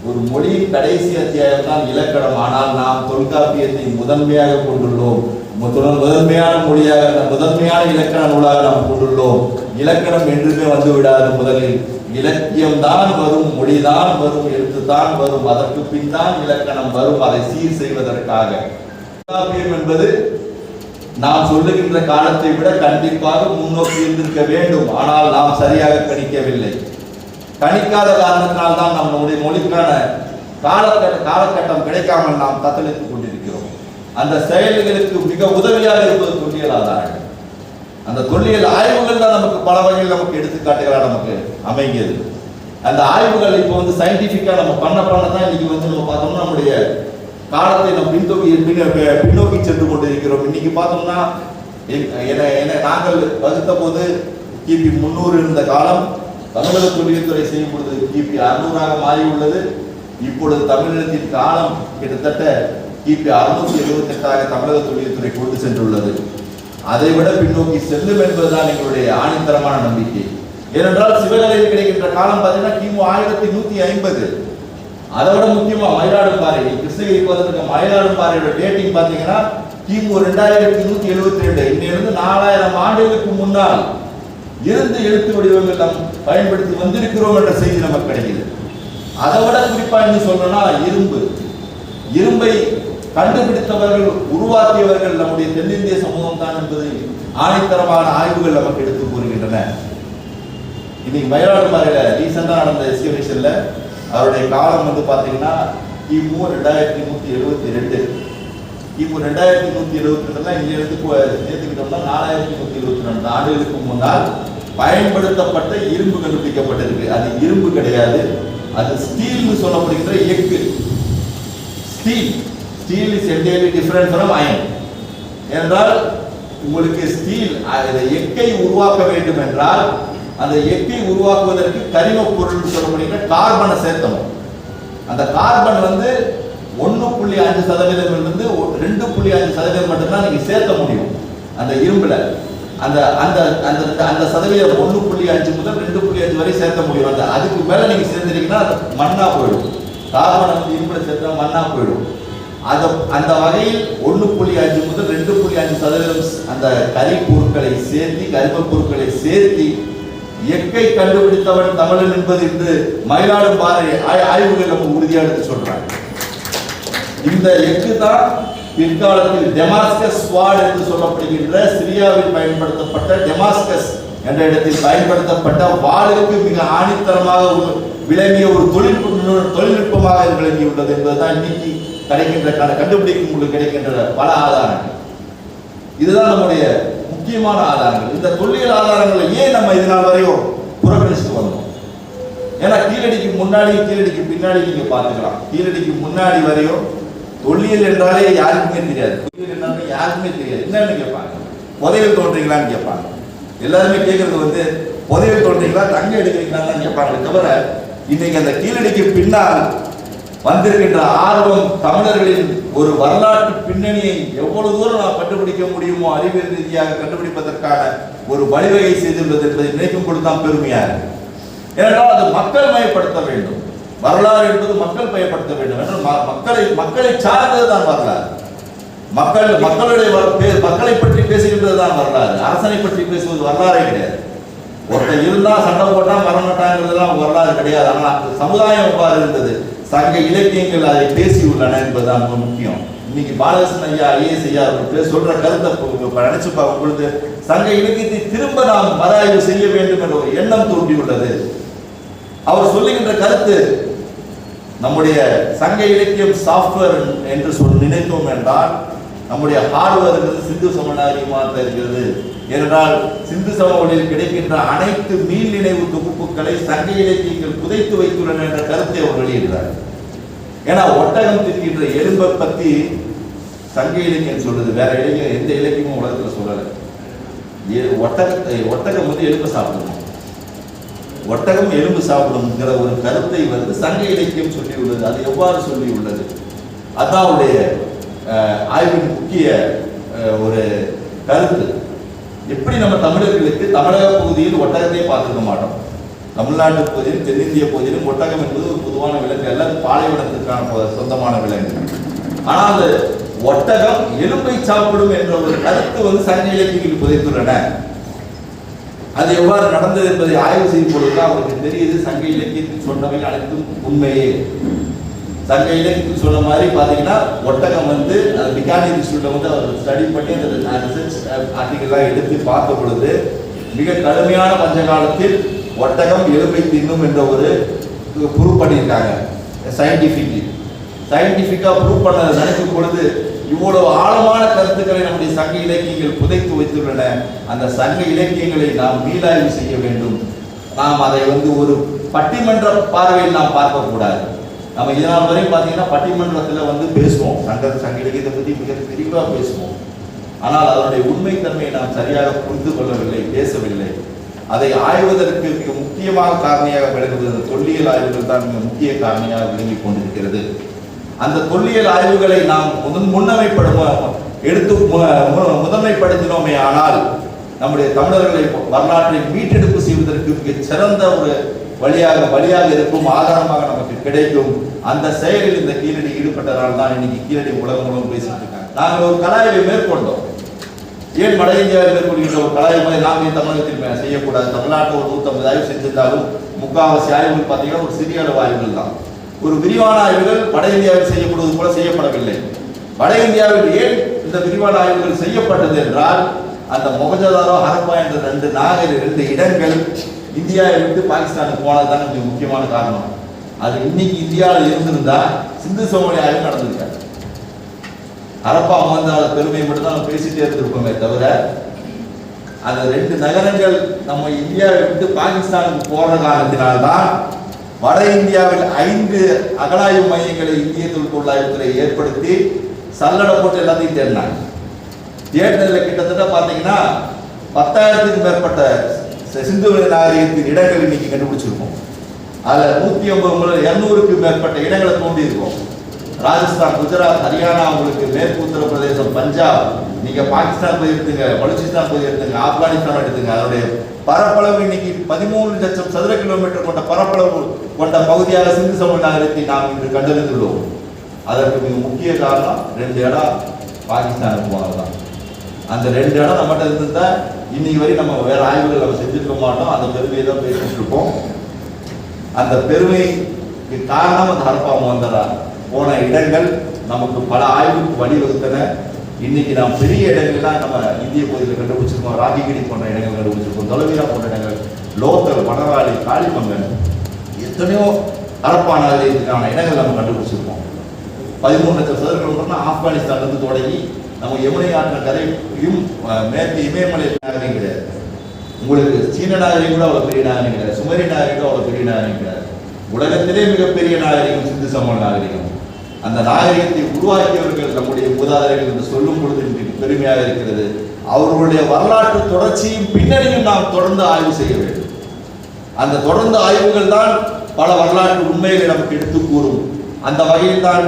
ஒரு மொழியின் கடைசி அத்தியாயம் தான் இலக்கணம். ஆனால் நாம் தொல்காப்பியத்தை முதன்மையாக கொண்டுள்ளோம். முதன்மையான மொழியாக, முதன்மையான இலக்கண நூலாக நாம் கொண்டுள்ளோம். இலக்கணம் என்றுமே வந்து விடாது. முதலில் இலக்கியம் தான் வரும், மொழிதான் வரும், எழுத்து தான் வரும். அதற்கு பின் தான் இலக்கணம் வரும், அதை சீர் செய்வதற்காக. தொல்காப்பியம் என்பது நாம் சொல்லுகின்ற காலத்தை விட கண்டிப்பாக முன்னோக்கி இருந்திருக்க வேண்டும். ஆனால் நாம் சரியாக கணிக்கவில்லை. கணிக்காத காரணத்தினால் தான் நம்முடைய மொழிக்கான காலகட்டம் கிடைக்காமல் நாம் தத்தளித்துக் கொண்டிருக்கிறோம். அந்த செயல்களுக்கு மிக உதவியாக இருப்பது தொல்லியல் ஆதாரங்கள். அந்த தொல்லியல் ஆய்வுகள் தான் நமக்கு பல வகையில் நமக்கு எடுத்துக்காட்டுகளாக நமக்கு அமைகிறது. அந்த ஆய்வுகள் இப்போ வந்து சயின்டிஃபிக்கா நம்ம பண்ண தான் இன்னைக்கு வந்து நம்ம பார்த்தோம்னா நம்முடைய காலத்தை நம்ம பின்னோக்கி சென்று கொண்டிருக்கிறோம். இன்னைக்கு பார்த்தோம்னா நாங்கள் வகுத்த போது கிபி 300 இருந்த காலம் தமிழக தொழில்துறை செய்யும் பொழுது கிபி 600ஆக மாறி உள்ளது. இப்பொழுது தமிழகத்தின் காலம் கிட்டத்தட்ட கிபி 678ஆக தமிழக தொழில்துறை கொண்டு சென்றுள்ளது. அதை விட பின்னோக்கி செல்லும் என்பதுதான் எங்களுடைய ஆணித்தரமான நம்பிக்கை. ஏனென்றால் சிவகலையில் கிடைக்கின்ற காலம் பார்த்தீங்கன்னா கிமு 1150. அதை விட முக்கியமா மயிலாடும்பாறை கிருஷ்ணகிரி போறதுக்கு மயிலாடும்பாறையோட டேட்டிங் பார்த்தீங்கன்னா கிமு 2172. இன்னிலிருந்து 4000 ஆண்டுகளுக்கு முன்னால் இருந்து எழுத்து வடிவங்கள் நாம் பயன்படுத்தி வந்திருக்கிறோம் என்ற செய்தி நமக்கு கிடைக்குது. அதை விட குறிப்பா என்ன சொல்லணும்னா இரும்பை கண்டுபிடித்தவர்கள் உருவாக்கியவர்கள் நம்முடைய தென்னிந்திய சமூகம் தான் என்பது ஆணைத்தரமான ஆய்வுகள் நமக்கு எடுத்து கூறுகின்றன. இன்னைக்கு மயிலாடும்பாறையில ரீசெண்டா நடந்த எக்ஸிபிஷன்ல அவருடைய காலம் வந்து பாத்தீங்கன்னா கிமு 2172. கிமு 2172 இங்க இருந்து சேர்த்துக்கிட்டோம்னா 4122 ஆண்டுகளுக்கு முன்னால் பயன்படுத்தப்பட்ட இரும்பு கண்டுபிடிக்கப்பட்டிருக்கு. அது இரும்பு கிடையாது, அது ஸ்டீல்னு சொல்லப்படுகின்ற எஃகு. Steel is entirely different from iron. என்றால் உங்களுக்கு ஸ்டீல் எஃகை உருவாக்க வேண்டும் என்றால் அந்த எஃகை உருவாக்குவதற்கு கரிம பொருள் சொல்லப்படுகிற கார்பனை சேர்த்தணும். அந்த கார்பன் வந்து 1.5% இருந்து 2.5% மட்டும்தான் நீங்க சேர்த்த முடியும் அந்த இரும்புல. அந்த அந்த அந்த அந்த சதவீதம் 1.5 முதல் 2.5 வரை சேர்த்த முடியும். அந்த அதுக்கு மேல நீங்க சேர்ந்துட்டீங்கன்னா மண்ணா போயிடும். கார்பன் வந்து இரும்புல சேர்த்தா மண்ணா போயிடும். அந்த வகையில் 1.5 முதல் 2.5% அந்த கரி பொருட்களை சேர்த்து கரிம பொருட்களை சேர்த்து எஃகை கண்டுபிடித்தவன் தமிழன் என்பது இன்று மயிலாடும்பாறை ஆய்வுகள் நம்ம உறுதியாக எடுத்து சொல்றாங்க. இந்த எஃகு தான் பிற்காலத்தில் டெமாஸ்கஸ் ஸ்வாட் என்று சொல்லப்படுகின்ற சிரியாவில் பயன்படுத்தப்பட்ட டெமாஸ்கஸ் என்ற இடத்தில் பயன்படுத்தப்பட்ட வாளுக்கு மிக ஆணித்தரமாக விளங்கிய ஒரு தொழில்நுட்பமாக விளங்கியுள்ளது என்பதுதான் இன்னைக்கு கிடைக்கின்ற கண்டுபிடிக்கும் கிடைக்கின்ற பல ஆதாரங்கள். இதுதான் நம்முடைய முக்கியமான ஆதாரங்கள். இந்த தொல்லியல் ஆதாரங்களை ஏன் நம்ம இதனால் வரையும் புறக்கணிச்சுட்டு வந்தோம்? ஏன்னா கீழடிக்கு முன்னாடி கீழடிக்கு பின்னாடி நீங்க பார்த்துக்கலாம். கீழடிக்கு முன்னாடி வரையும் தொல்லியல் என்றாலே யாருக்குமே தெரியாது. தொல்லியல் என்றாலே யாருக்குமே தெரியாது. என்னன்னு கேட்பாங்க, புதையல் தோன்றீங்களான்னு கேட்பாங்க. எல்லாருமே கேட்கறது வந்து புதையல் தோன்றீங்களா, தங்க எடுக்கிறீங்களான்னு கேட்பாங்க. தவிர இன்னைக்கு அந்த கீழடிக்கு பின்னால் வந்திருக்கின்ற ஆர்வம் தமிழர்களின் ஒரு வரலாற்று பின்னணியை எவ்வளவு தூரம் நாம் கண்டுபிடிக்க முடியுமோ அறிவியல் ரீதியாக கண்டுபிடிப்பதற்கான ஒரு வழிவகை செய்துள்ளது என்பதை நினைக்கும் பொழுதுதான் பெருமையா இருக்கு. ஏனென்றால் அது மக்கள் மயப்படுத்த வேண்டும். வரலாறு என்பது மக்கள் பயப்படுத்த வேண்டும் என்றால் மக்களை சார்ந்ததுதான் வரலாறு. மக்களை பற்றி பேசுகின்றது தான் வரலாறு. அரசனை பற்றி பேசுவது வரலாறே கிடையாது. ஒருத்தர் இருந்தா சண்டை போட்டா மரணட்டாங்கிறதுலாம் வரலாறு கிடையாது. ஆனால் சமுதாயம் எவ்வாறு இருந்தது, சங்க இலக்கியங்கள் அதை பேசியுள்ளன என்பதுதான் ரொம்ப முக்கியம். இன்னைக்கு பாலகிருஷ்ணன் ஐயா ஐஏஎஸ் ஐயா சொல்ற கருத்தை நினைச்சு பார்க்கும் பொழுது சங்க இலக்கியத்தை திரும்ப நாம் மறுஆய்வு செய்ய வேண்டும் என்ற ஒரு எண்ணம் தோன்றியுள்ளது. அவர் சொல்லுகின்ற கருத்து நம்முடைய சங்க இலக்கியம் சாஃப்ட்வேர் என்று நினைத்தோம் என்றால் நம்முடைய ஹார்ட்வேர் சிந்து சமநாகரிகமாக இருக்கிறது. ஏனென்றால் சிந்து சமவெளியில் கிடைக்கின்ற அனைத்து மீள் நினைவு தொகுப்புகளை சங்க இலக்கியங்கள் புதைத்து வைத்துள்ளன என்ற கருத்தை அவர் வெளியிடுறார். ஏன்னா ஒட்டகம் தின்கின்ற எலும்பை பத்தி சங்க இலக்கியம் சொல்றது, வேற இலக்கியம் எந்த இலக்கியமும் உலகத்துல சொல்லலை. ஒட்டகம் வந்து எலும்பு சாப்பிடணும், ஒட்டகம் எலும்பு சாப்பிடும்ங்கிற ஒரு கருத்தை வந்து சங்க இலக்கியம் சொல்லியுள்ளது. அது எவ்வாறு சொல்லியுள்ளது, அதான் அவருடைய ஆய்வின் முக்கிய ஒரு கருத்து. எப்படி நம்ம தமிழர்களுக்கு தமிழக பகுதியில் ஒட்டகத்தை பார்த்துக்க மாட்டோம், தமிழ்நாட்டு பகுதியிலும் தென்னிந்திய பகுதியிலும் ஒட்டகம் என்பது ஒரு பொதுவான விலங்கு அல்ல, பாலைவனத்திற்கான சொந்தமான விலங்கு. ஆனால் அந்த ஒட்டகம் எலும்பை சாப்பிடும் என்ற ஒரு கருத்து வந்து சங்க இலக்கியங்கள் புதைத்துள்ளன. அது எவ்வாறு நடந்தது என்பதை ஆய்வு செய்யும் பொழுதுதான் அவருக்கு தெரியுது சங்க இலக்கியத்தில் சொன்னவை அனைத்தும் உண்மையே. சங்க இலக்கியத்தில் சொன்ன மாதிரி பார்த்தீங்கன்னா ஒட்டகம் வந்து பிகானி இன்ஸ்டியூட்டில் வந்து அவர் ஸ்டடி பண்ணி அந்த ரிசர்ச் ஆர்டிகல்லாம் எடுத்து பார்த்த பொழுது மிக கடுமையான பஞ்சகாலத்தில் ஒட்டகம் எலும்பை தின்னும் என்ற ஒரு ப்ரூவ் பண்ணியிருக்காங்க. சயின்டிஃபிக்காக ப்ரூவ் பண்ண நினைக்கும் பொழுது இவ்வளவு ஆழமான கருத்துக்களை நம்முடைய சங்க இலக்கியங்கள் புதைத்து வைத்துள்ளன. அந்த சங்க இலக்கியங்களை நாம் மீளாய்வு செய்ய வேண்டும். நாம் அதை வந்து ஒரு பட்டிமன்ற பார்வையில் நாம் பார்க்கக்கூடாது. நம்ம இதனால் வரையும் பார்த்தீங்கன்னா பட்டிமன்றத்தில் வந்து பேசுவோம், சங்க இலக்கியத்தை பற்றி மிக தெளிவாக பேசுவோம். ஆனால் அதனுடைய உண்மைத்தன்மையை நாம் சரியாக புரிந்து கொள்ளவில்லை, பேசவில்லை. அதை ஆய்வதற்கு மிக முக்கியமாக காரணியாக விளங்குவது அந்த தொல்லியல் ஆய்வுகள் தான் மிக முக்கிய காரணியாக விளங்கிக் கொண்டிருக்கிறது. அந்த தொல்லியல் ஆய்வுகளை நாம் முதன்மைப்படுத்தினோமே ஆனால் நம்முடைய தமிழர்களை வரலாற்றை மீட்டெடுப்பு செய்வதற்கு மிக சிறந்த ஒரு வழியாக இருக்கும், ஆதாரமாக நமக்கு கிடைக்கும். அந்த செயலில் இந்த கீழடி ஈடுபட்டதால் தான் இன்னைக்கு கீழடி உலகம் முழுவதும் பேசிட்டு இருக்காங்க. நாங்கள் ஒரு கலாய்வை மேற்கொண்டோம். ஏன் வட இந்தியாவில் மேற்கொள்கின்ற ஒரு கலாய்வை நாம் ஏன் தமிழகத்தில் செய்யக்கூடாது? தமிழ்நாட்டில் ஒரு 150 ஆய்வு செஞ்சிருந்தாலும் முக்காவாசி ஆய்வுகள் பார்த்தீங்கன்னா ஒரு சிறிய அளவு ஆய்வுகள் தான். ஒரு விரிவான ஆய்வுகள் வட இந்தியாவில் செய்யப்படுவது போல செய்யப்படவில்லை. வட இந்தியாவில் ஏன் இந்த விரிவான ஆய்வுகள் செய்யப்பட்டது என்றால், அந்த மொகஞ்சதாரோ ஹரப்பா என்ற 2 இடங்கள் இந்தியாவை விட்டு பாகிஸ்தானுக்கு போனதுதான் மிக முக்கியமான காரணம். அது இன்னைக்கு இந்தியாவில் இருந்திருந்தா சிந்து சமவெளி ஆய்வு நடந்திருக்காரு. ஹரப்பா மொகஞ்சதாரோ பெருமையை மட்டும் தான் நம்ம பேசிட்டே இருந்திருப்போமே தவிர, அந்த 2 நகரங்கள் நம்ம இந்தியாவை விட்டு பாகிஸ்தானுக்கு போற காரணத்தினால்தான் வட இந்தியாவில் 5 அகழாய்வு மையங்களை இந்திய தொல்பொருளாய்வுத்துறை ஏற்படுத்தி சல்லடை போட்டு எல்லாத்தையும் தேடினாங்க. தேடினதில் கிட்டத்தட்ட பார்த்தீங்கன்னா 10,000க்கும் மேற்பட்ட சிந்துவெளி நாகரிகத்தின் இடங்கள் இன்னைக்கு கண்டுபிடிச்சிருக்கோம். அதில் 150 முதல் 200க்கு மேற்பட்ட இடங்களை தோண்டி இருக்கோம். ராஜஸ்தான், குஜராத், ஹரியானா, உங்களுக்கு மேற்கு உத்தரப்பிரதேசம், பஞ்சாப், நீங்க பாகிஸ்தான் போய் எடுத்துங்க, பலுச்சிஸ்தான் போய் எடுத்துங்க, ஆப்கானிஸ்தான் எடுத்துங்க. அதனுடைய பரப்பளவு இன்னைக்கு 13 லட்சம் சதுர கிலோமீட்டர் கொண்ட பரப்பளவு கொண்ட பகுதியாக சிந்து சமவெளி நாகரிகத்தை நாம் இன்று கண்டறிந்துள்ளோம். அதற்கு மிக முக்கிய காரணம் 2 இடம் பாகிஸ்தானுக்கு போனதுதான். அந்த 2 இடம் நம்மகிட்ட இருந்துட்டா இன்னைக்கு வரை நம்ம வேற ஆய்வுகள் நம்ம செஞ்சிருக்க மாட்டோம். அந்த பெருமையை தான் பேசிட்டு இருக்கோம். அந்த பெருமைக்கு காரணம் அந்த ஹரப்பா மொகஞ்சதாரோ போன இடங்கள் நமக்கு பல ஆய்வுக்கு வழிவகுத்தன. இன்னைக்கு நாம் பெரிய இடங்கள்லாம் நம்ம இந்திய பகுதியில் கண்டுபிடிச்சிருக்கோம். ராகிகிரி போன்ற இடங்கள் கண்டுபிடிச்சிருக்கோம், தொலைவீரா போன்ற இடங்கள், லோக்கல், மணவாளி, காளிமங்கன், எத்தனையோ ஹரப்பா நாகரிகத்துக்கான இடங்கள் நம்ம கண்டுபிடிச்சிருக்கோம். 13 லட்சம் சதுர கிலோமீட்டர்னா ஆப்கானிஸ்தான்லேருந்து தொடங்கி நம்ம யமுனை ஆற்றின் கரையும் மேற்கு இமயமலை நாகரிகம் கிடையாது. உங்களுக்கு சீன நாகரிகம் கூட அவ்வளோ பெரிய நாகரிகம் கிடையாது, சுமரி நாகரிகம் கூட அவ்வளோ பெரிய நாகரிகம் கிடையாது. உலகத்திலே மிகப்பெரிய நாகரிகம் சிந்து சமவெளி நாகரிகம். அந்த நாகரிகத்தை உருவாக்கியவர்கள் நம்முடைய மூதாதையர்கள் என்று சொல்லும் பொழுது இன்றைக்கு பெருமையாக இருக்கிறது. அவர்களுடைய வரலாற்று தொடர்ச்சியும் பின்னணியும் நாம் தொடர்ந்து ஆய்வு செய்ய வேண்டும். அந்த தொடர்ந்து ஆய்வுகள் தான் பல வரலாற்று உண்மைகளை நமக்கு எடுத்து கூறும். அந்த வகையில் தான்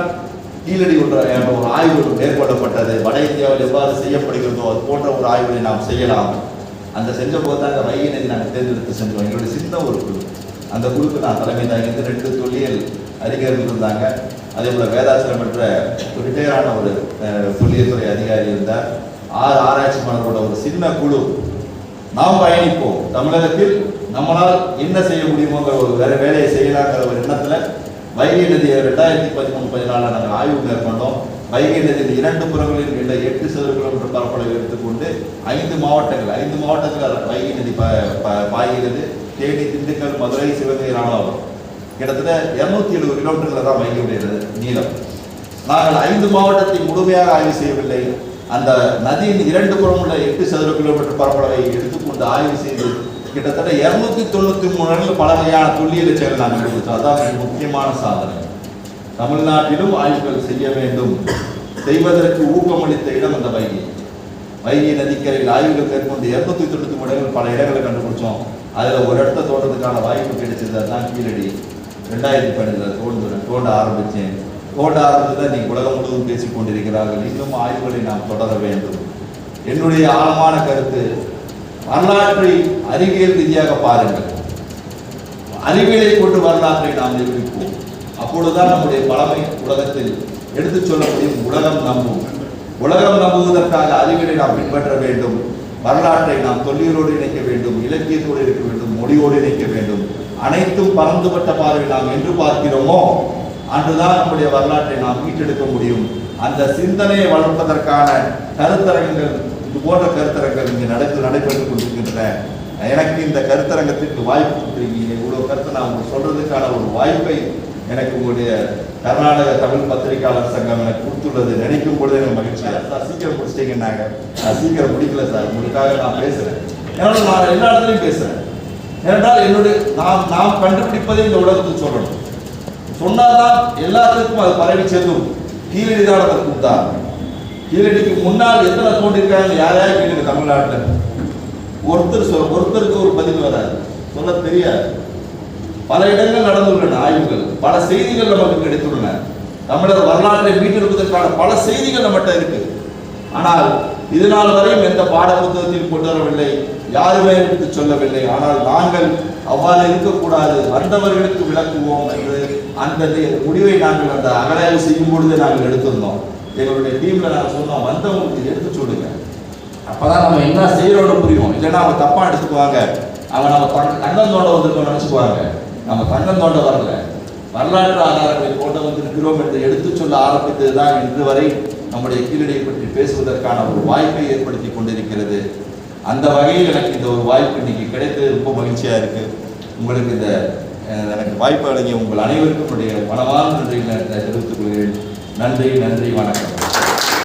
கீழடி ஒரு ஆய்வு மேற்கொள்ளப்பட்டது. வட இந்தியாவில் எவ்வாறு செய்யப்படுகிறதோ அது போன்ற ஒரு ஆய்வுகளை நாம் செய்யலாம். அந்த செஞ்ச போது தான் அந்த வைகை நதி நாங்கள் தேர்ந்தெடுத்து செஞ்சோம். எங்களுடைய சின்ன ஒரு குழு, அந்த குழுக்கு நான் தலைமை தாங்கி 2 தொல்லியல் அறிஞர்கள் இருந்தாங்க. அதே போல் வேதாச்சலம் என்ற ஒரு ரிட்டையரான ஒரு தொல்லியல் துறை அதிகாரி இருந்தார். 6 ஆராய்ச்சி மாணவர்களோட ஒரு சின்ன குழு நாம் பயணிப்போம். தமிழகத்தில் நம்மளால் என்ன செய்ய முடியுமோங்கிற ஒரு வேலையை செய்யலாங்கிற ஒரு எண்ணத்தில் வைகை நதியை 2013-14 நாங்கள் ஆய்வு மேற்கொண்டோம். வைகை நதியின் 2 புறங்களில் உள்ள 8 சதுர கிலோமீட்டர் பரப்பளவை எடுத்துக்கொண்டு 5 மாவட்டத்தில் வைகை நதி பாய்கிறது. தேனி, திண்டுக்கல், மதுரை, சிவகங்கை, ராமநாதபுரம், கிட்டத்தட்ட 270 கிலோமீட்டர்ல தான் வைகையுடைய நீளம். நாங்கள் 5 மாவட்டத்தை முழுமையாக ஆய்வு செய்யவில்லை. அந்த நதியின் 2 புறம் உள்ள 8 சதுர கிலோமீட்டர் பரப்பளவை எடுத்துக்கொண்டு ஆய்வு செய்து கிட்டத்தட்ட 293 பல வகையான தொல்லியல் செயல் நாங்கள் கண்டுபிடிச்சோம். அதான் முக்கியமான சாதனை. தமிழ்நாட்டிலும் ஆய்வுகள் செய்ய வேண்டும். செய்வதற்கு ஊக்கமளித்த இடம் அந்த வைகை நதிக்கரையில் ஆய்வுகள் மேற்கொண்டு 293 இடங்கள் பல இடங்களை கண்டுபிடிச்சோம். அதில் ஒரு இடத்த தோன்றதுக்கான வாய்ப்பு கிடைச்சது. அதுதான் கீழடி. 2012 தோண்ட ஆரம்பித்தேன். தோண்ட ஆரம்பித்து நீ உலகம் முழுவதும் பேசிக் கொண்டிருக்கிறார்கள். இன்னும் ஆய்வுகளை நாம் தொடர வேண்டும். என்னுடைய ஆழமான கருத்து, வரலாற்றை அறிவியல் ரீதியாக பாருங்கள். அறிவியலை கொண்டு வரலாற்றை நாம் நிரூபிப்போம். அப்பொழுதுதான் நம்முடைய பழமை உலகத்தில் எடுத்துச் சொல்ல முடியும். உலகம் நம்புவதற்காக அறிவியலை நாம் பின்பற்ற வேண்டும். வரலாற்றை நாம் தொல்லியலோடு இணைக்க வேண்டும், இலக்கியத்தோடு இருக்க வேண்டும், மொழியோடு இணைக்க வேண்டும். அனைத்தும் பறந்துபட்ட பார்வை நாம் என்று பார்க்கிறோமோ அன்றுதான் நம்முடைய வரலாற்றை நாம் மீட்டெடுக்க முடியும். அந்த சிந்தனையை வளர்ப்பதற்கான கருத்தரங்குகள், இது போன்ற கருத்தரங்குகள் இங்கே நடைபெற்றுக் கொண்டிருக்கின்றன. எனக்கு இந்த கருத்தரங்கத்திற்கு வாய்ப்பு கொடுத்துருக்கீங்க. இவ்வளவு கருத்தை நான் உங்களுக்கு சொல்றதுக்கான ஒரு வாய்ப்பை எனக்கு உங்களுடைய கர்நாடக தமிழ் பத்திரிகையாளர் சங்கம் எனக்கு கொடுத்துள்ளது நினைக்கும் பொழுது எனக்கு மகிழ்ச்சியா. சார் சீக்கிரம் முடிச்சிட்டீங்கன்னாங்க. நான் சீக்கிரம் முடிக்கல சார், உங்களுக்காக நான் பேசுறேன். ஏன்னா நான் எல்லா இடத்துலையும் பேசுறேன். ஏனென்றால் என்னுடைய நாம் கண்டுபிடிப்பதை இந்த உலகத்துக்கு சொல்லணும். சொன்னால்தான் எல்லாத்துக்கும் அது பரவி செல்லும். கீழடி தான் அதற்கு உதாரணம். கீழடிக்கு முன்னால் எத்தனை தோன்றிருக்காங்க யாரையா கேட்குது தமிழ்நாட்டில்? ஒருத்தருக்கு ஒரு பதில் வராது, சொல்ல தெரியாது. பல இடங்கள் நடந்துள்ளன ஆய்வுகள், பல செய்திகள் நமக்கு கிடைத்துள்ளன. தமிழர் வரலாற்றை மீட்டெடுப்பதற்கான பல செய்திகள் நம்மகிட்ட இருக்கு. ஆனால் இதனால் வரையும் எந்த பாட புத்தகத்தில் கொண்டு வரவில்லை, யாருமே எடுத்து சொல்லவில்லை. ஆனால் நாங்கள் அவ்வாறு இருக்கக்கூடாது, வந்தவர்களுக்கு விளக்குவோம் என்று அந்த முடிவை நாங்கள் அந்த அகராய்வு செய்யும் பொழுது நாங்கள் எடுத்திருந்தோம். எங்களுடைய டீம்ல நாங்கள் சொன்னோம், வந்தவங்களுக்கு எடுத்து சொல்லுங்க, அப்பதான் நம்ம என்ன செய்யறோம்னு புரியும். இல்லைன்னா அவங்க தப்பா எடுத்துக்குவாங்க, அவங்க நம்ம தங்கம் தோண்ட வந்திருக்கோம் நினைச்சுக்குவாங்க. நம்ம தங்கம் தோண்ட வரல, வரலாற்று ஆதாரங்களை கொண்டு வந்திருக்கிறோம் என்று எடுத்து சொல்ல ஆரம்பித்ததுதான் இன்று வரை நம்முடைய கீழடியை பற்றி பேசுவதற்கான ஒரு வாய்ப்பை ஏற்படுத்தி கொண்டிருக்கிறது. அந்த வகையில் எனக்கு இந்த ஒரு வாய்ப்பு இன்னைக்கு கிடைத்தது ரொம்ப மகிழ்ச்சியா இருக்கு. உங்களுக்கு இந்த எனக்கு வாய்ப்பு வழங்கிய உங்கள் அனைவருக்கும் என்னுடைய மனமார்ந்த நன்றிகளை தெரிவித்துக் கொள்கிறேன். நன்றி, வணக்கம்.